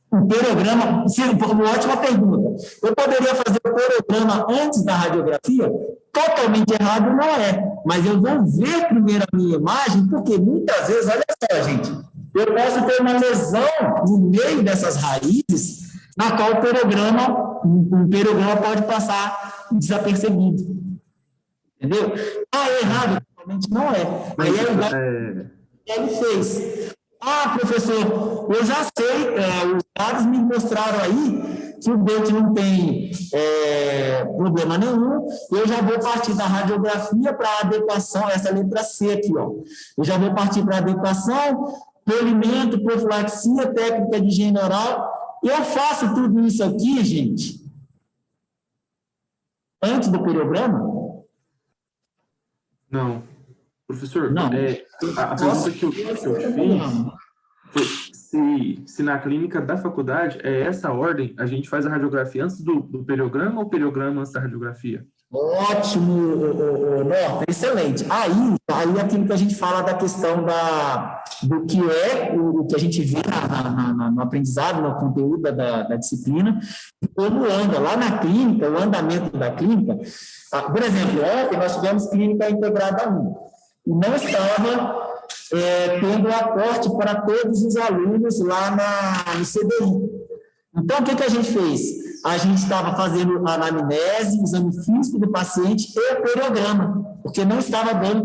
Speaker 1: O periograma, uma ótima pergunta. Eu poderia fazer o periograma antes da radiografia? Totalmente errado não é, mas eu vou ver primeiro a minha imagem, porque muitas vezes, olha só, gente, eu posso ter uma lesão no meio dessas raízes, na qual o periograma pode passar desapercebido. Entendeu? É errado, totalmente não é. Aí ele fez. Professor, eu já sei, os dados me mostraram aí que o dente não tem problema nenhum, eu já vou partir da radiografia para a adequação, essa letra C aqui, ó. Eu já vou partir para a adequação, polimento, profilaxia, técnica de higiene oral. Eu faço tudo isso aqui, gente, antes do periograma?
Speaker 2: Não. Professor,
Speaker 1: não.
Speaker 2: A pergunta que eu fiz foi se na clínica da faculdade essa ordem, a gente faz a radiografia antes do periograma ou o periograma antes da radiografia?
Speaker 1: Ótimo, Norton, excelente. Aí aquilo que a gente fala da questão do que o que a gente vê no aprendizado, no conteúdo da disciplina, e como anda lá na clínica, o andamento da clínica. Por exemplo, ontem nós tivemos clínica integrada 1. E não estava tendo aporte para todos os alunos lá no CDI. Então, o que a gente fez? A gente estava fazendo a anamnese, o exame físico do paciente e o periograma, porque não estava dando,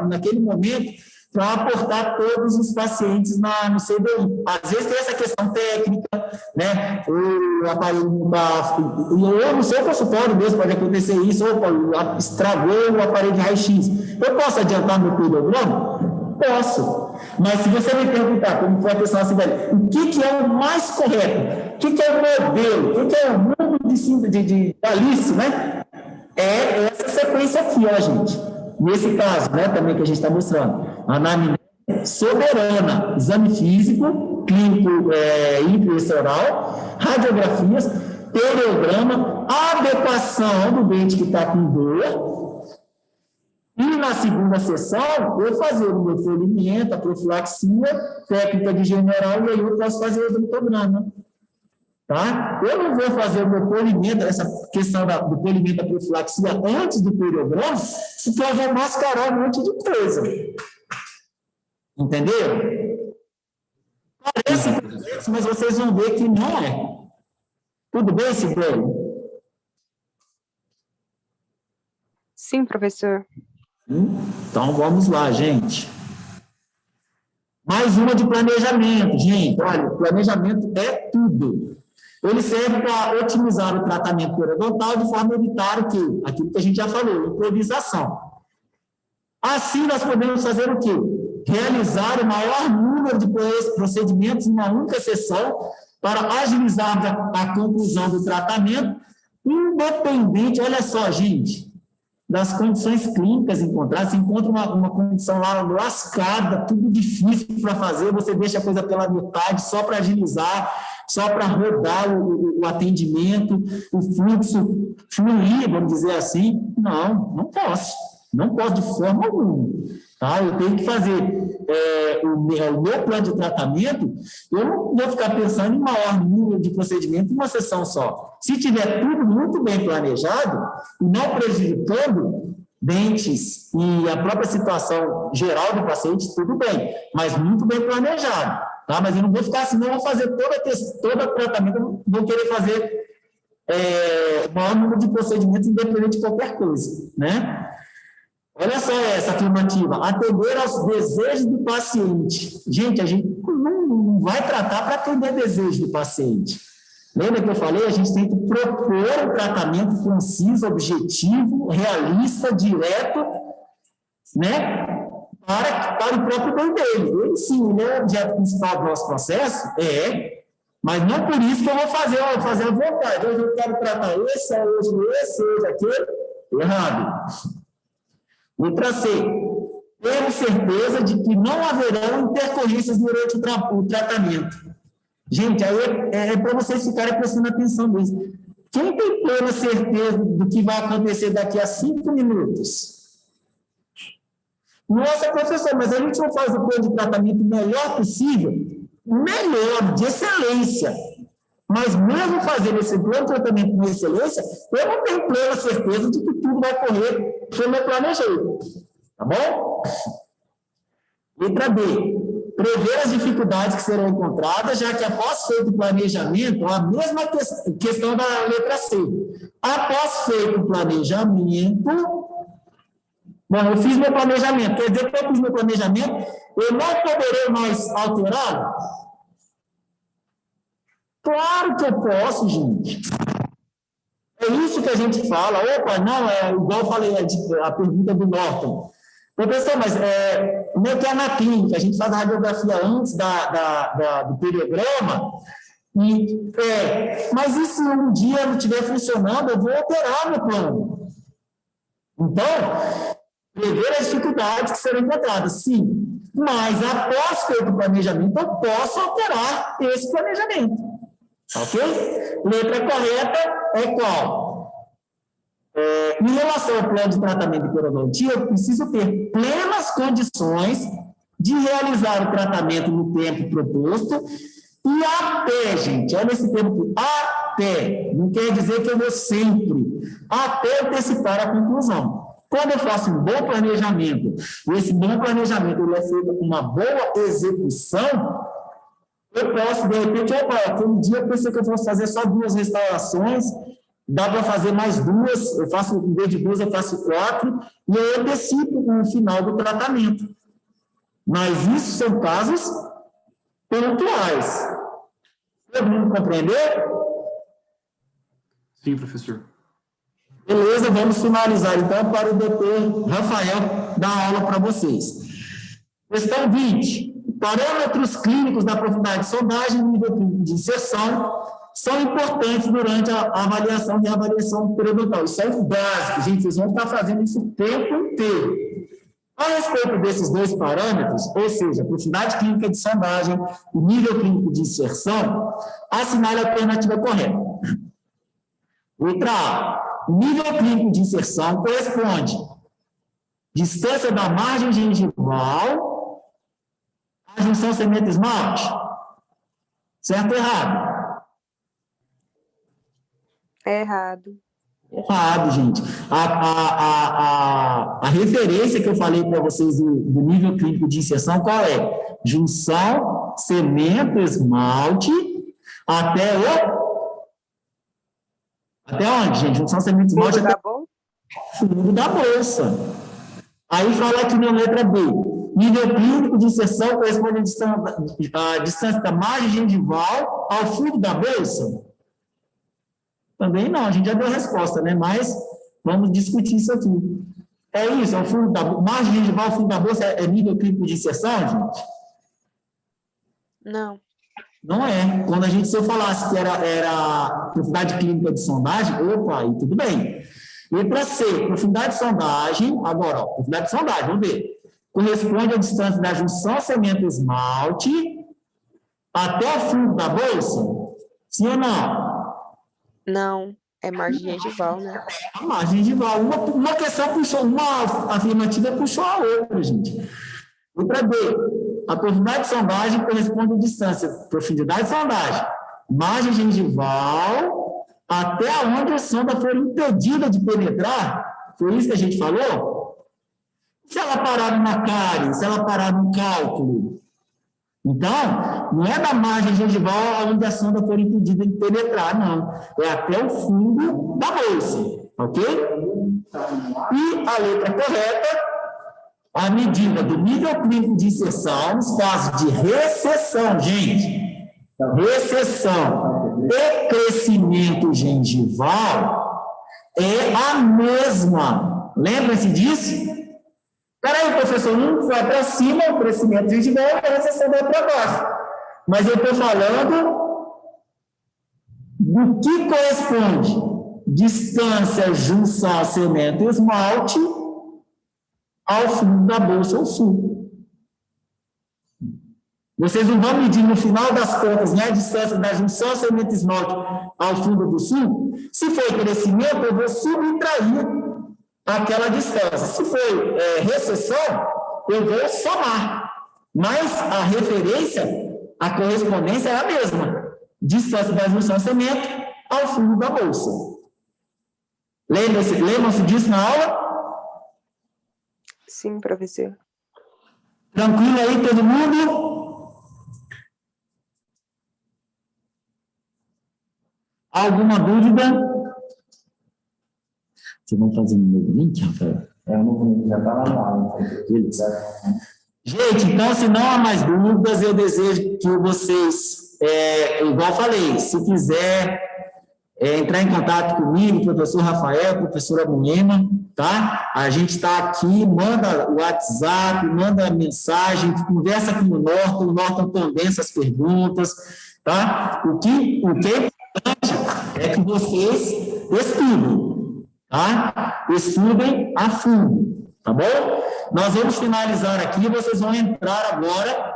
Speaker 1: naquele momento, para aportar todos os pacientes no CDI. Às vezes tem essa questão técnica, né? O aparelho ou no seu consultório mesmo pode acontecer isso, ou estragou o aparelho de raio-x. Eu posso adiantar meu periograma? Posso. Mas se você me perguntar, como foi a questão assim, o que é o mais correto? O que é o modelo? O que é o mundo de Alice, né? É essa sequência aqui, ó, gente. Nesse caso, né, também que a gente está mostrando. Anamnese soberana, exame físico, clínico intraoral, radiografias, periograma, adequação do dente que está com dor. E na segunda sessão, eu fazer o meu polimento, a profilaxia, técnica de general, e aí eu posso fazer o odontograma. Tá? Eu não vou fazer o meu polimento, essa questão do polimento da profilaxia antes do periograma, porque eu vou mascarar um monte de coisa. Entendeu? Parece complexo, mas vocês vão ver que não é. Tudo bem, Sibeli?
Speaker 6: Sim, professor.
Speaker 1: Então, vamos lá, gente. Mais uma de planejamento. Gente, olha, planejamento é tudo. Ele serve para otimizar o tratamento periodontal de forma a evitar o quê? Aquilo que a gente já falou, improvisação. Assim, nós podemos fazer o quê? Realizar o maior número de procedimentos em uma única sessão para agilizar a conclusão do tratamento, independente, olha só, gente, das condições clínicas encontradas. Você encontra uma condição lá lascada, tudo difícil para fazer, você deixa a coisa pela metade só para agilizar, só para rodar o atendimento, o fluxo fluir, vamos dizer assim. Não posso. Não posso de forma alguma. Tá? Eu tenho que fazer o meu plano de tratamento, eu não vou ficar pensando em maior número de procedimentos em uma sessão só. Se tiver tudo muito bem planejado, e não prejudicando dentes e a própria situação geral do paciente, tudo bem, mas muito bem planejado. Tá? Mas eu não vou ficar assim, não vou fazer todo o tratamento, eu não vou querer fazer o maior número de procedimentos independente de qualquer coisa, né? Olha só essa afirmativa, atender aos desejos do paciente. Gente, a gente não vai tratar para atender desejos do paciente. Lembra que eu falei? A gente tem que propor um tratamento conciso, objetivo, realista, direto, né? Para o próprio bem dele. Ele sim, ele é o objeto principal do nosso processo, mas não por isso que eu vou fazer à vontade. Hoje eu quero tratar hoje aquele, errado. Letra C. Temos certeza de que não haverão intercorrências durante o tratamento. Gente, aí é para vocês ficarem prestando atenção nisso. Quem tem plena certeza do que vai acontecer daqui a 5 minutos? Nossa, professor, mas a gente não faz o plano de tratamento melhor possível? Melhor, de excelência. Mas mesmo fazendo esse plano de tratamento com excelência, eu não tenho plena certeza de que tudo vai correr como eu planejei. Tá bom? Letra B. Prever as dificuldades que serão encontradas, já que após feito o planejamento, a mesma questão da letra C. Após feito o planejamento, bom, eu fiz meu planejamento, quer dizer que eu fiz meu planejamento, eu não poderei mais alterá-lo? Claro que eu posso, gente. É isso que a gente fala. Opa, não, igual eu falei, a pergunta do Norton. Professor, mas como é que é na clínica? A gente faz a radiografia antes do periograma, mas e se um dia não estiver funcionando, eu vou alterar meu plano. Então, prever as dificuldades que serão encontradas, sim. Mas após feito o planejamento, eu posso alterar esse planejamento. Ok? Letra correta é qual? Em relação ao plano de tratamento de periodontia, eu preciso ter plenas condições de realizar o tratamento no tempo proposto e até, gente, olha esse tempo, até, não quer dizer que eu vou sempre, até antecipar a conclusão. Quando eu faço um bom planejamento, e esse bom planejamento ele é feito com uma boa execução, eu posso, de repente, aquele dia eu pensei que eu fosse fazer só 2 restaurações, dá para fazer mais 2, eu faço, em vez de 2, eu faço 4, e eu antecipo no final do tratamento. Mas isso são casos pontuais. Todo mundo compreendeu?
Speaker 2: Sim, professor.
Speaker 1: Beleza, vamos finalizar, então, para o doutor Rafael dar aula para vocês. Questão 20. Parâmetros clínicos da profundidade de sondagem e nível clínico de inserção são importantes durante a avaliação e a avaliação periodontal. Isso é o básico, gente, vocês vão estar fazendo isso o tempo inteiro. A respeito desses dois parâmetros, ou seja, a profundidade clínica de sondagem e nível clínico de inserção, assinale a alternativa correta. Letra A. O nível clínico de inserção corresponde distância da margem gengival à junção cemento-esmalte. Certo ou errado?
Speaker 6: Errado.
Speaker 1: Errado, gente. A referência que eu falei para vocês do nível clínico de inserção, qual é? Junção, cemento, esmalte, até onde, gente? Junção, cemento, esmalte até o fundo da bolsa. Aí fala aqui na letra B. Nível clínico de inserção corresponde à distância da margem gengival ao fundo da bolsa? Também não, a gente já deu a resposta, né? Mas vamos discutir isso aqui. É isso, é o fundo da margem gengival ao fundo da bolsa é nível clínico de inserção, gente?
Speaker 6: Não.
Speaker 1: Não é. Quando se eu falasse que era profundidade clínica de sondagem, opa, aí tudo bem. Letra C, profundidade de sondagem, agora, ó, profundidade de sondagem, vamos ver. Corresponde à distância da junção cemento-esmalte até o fundo da bolsa? Sim ou não?
Speaker 6: Não, é margem gengival, né?
Speaker 1: A margem gengival. Uma questão puxou, uma afirmativa puxou a outra, gente. Letra B. A profundidade de sondagem corresponde à distância, profundidade de sondagem, margem gengival, até onde a sonda for impedida de penetrar. Foi isso que a gente falou? Se ela parar numa cárie, se ela parar num cálculo. Então, não é da margem gengival onde a sonda for impedida de penetrar, não. É até o fundo da bolsa, ok? E a letra correta, a medida do nível clínico de inserção nos casos de recessão, gente, recessão e crescimento gengival é a mesma. Lembra-se disso? Peraí, professor, um vai para cima, o crescimento gengival, e a recessão vai para baixo. Mas eu estou falando do que corresponde distância junção cemento e esmalte ao fundo da bolsa ou sul. Vocês não vão medir no final das contas, né, a distância da junção cemento e esmalte ao fundo do sul? Se for crescimento, eu vou subtrair aquela distância. Se for recessão, eu vou somar. Mas a referência, a correspondência é a mesma. Distância da junção cemento ao fundo da bolsa. Lembram-se disso na aula?
Speaker 6: Sim, professor.
Speaker 1: Tranquilo aí, todo mundo? Alguma dúvida? Vocês vão fazer um novo link, Rafael?
Speaker 9: O novo link já está lá na aula.
Speaker 1: Gente, então, se não há mais dúvidas, eu desejo que vocês, igual falei, se quiser entrar em contato comigo, professor Rafael, professora Moema, tá? A gente está aqui, manda o WhatsApp, manda mensagem, conversa com o Norton condensa as perguntas, tá? O que é importante é que vocês estudem, tá? Estudem a fundo, tá bom? Nós vamos finalizar aqui, vocês vão entrar agora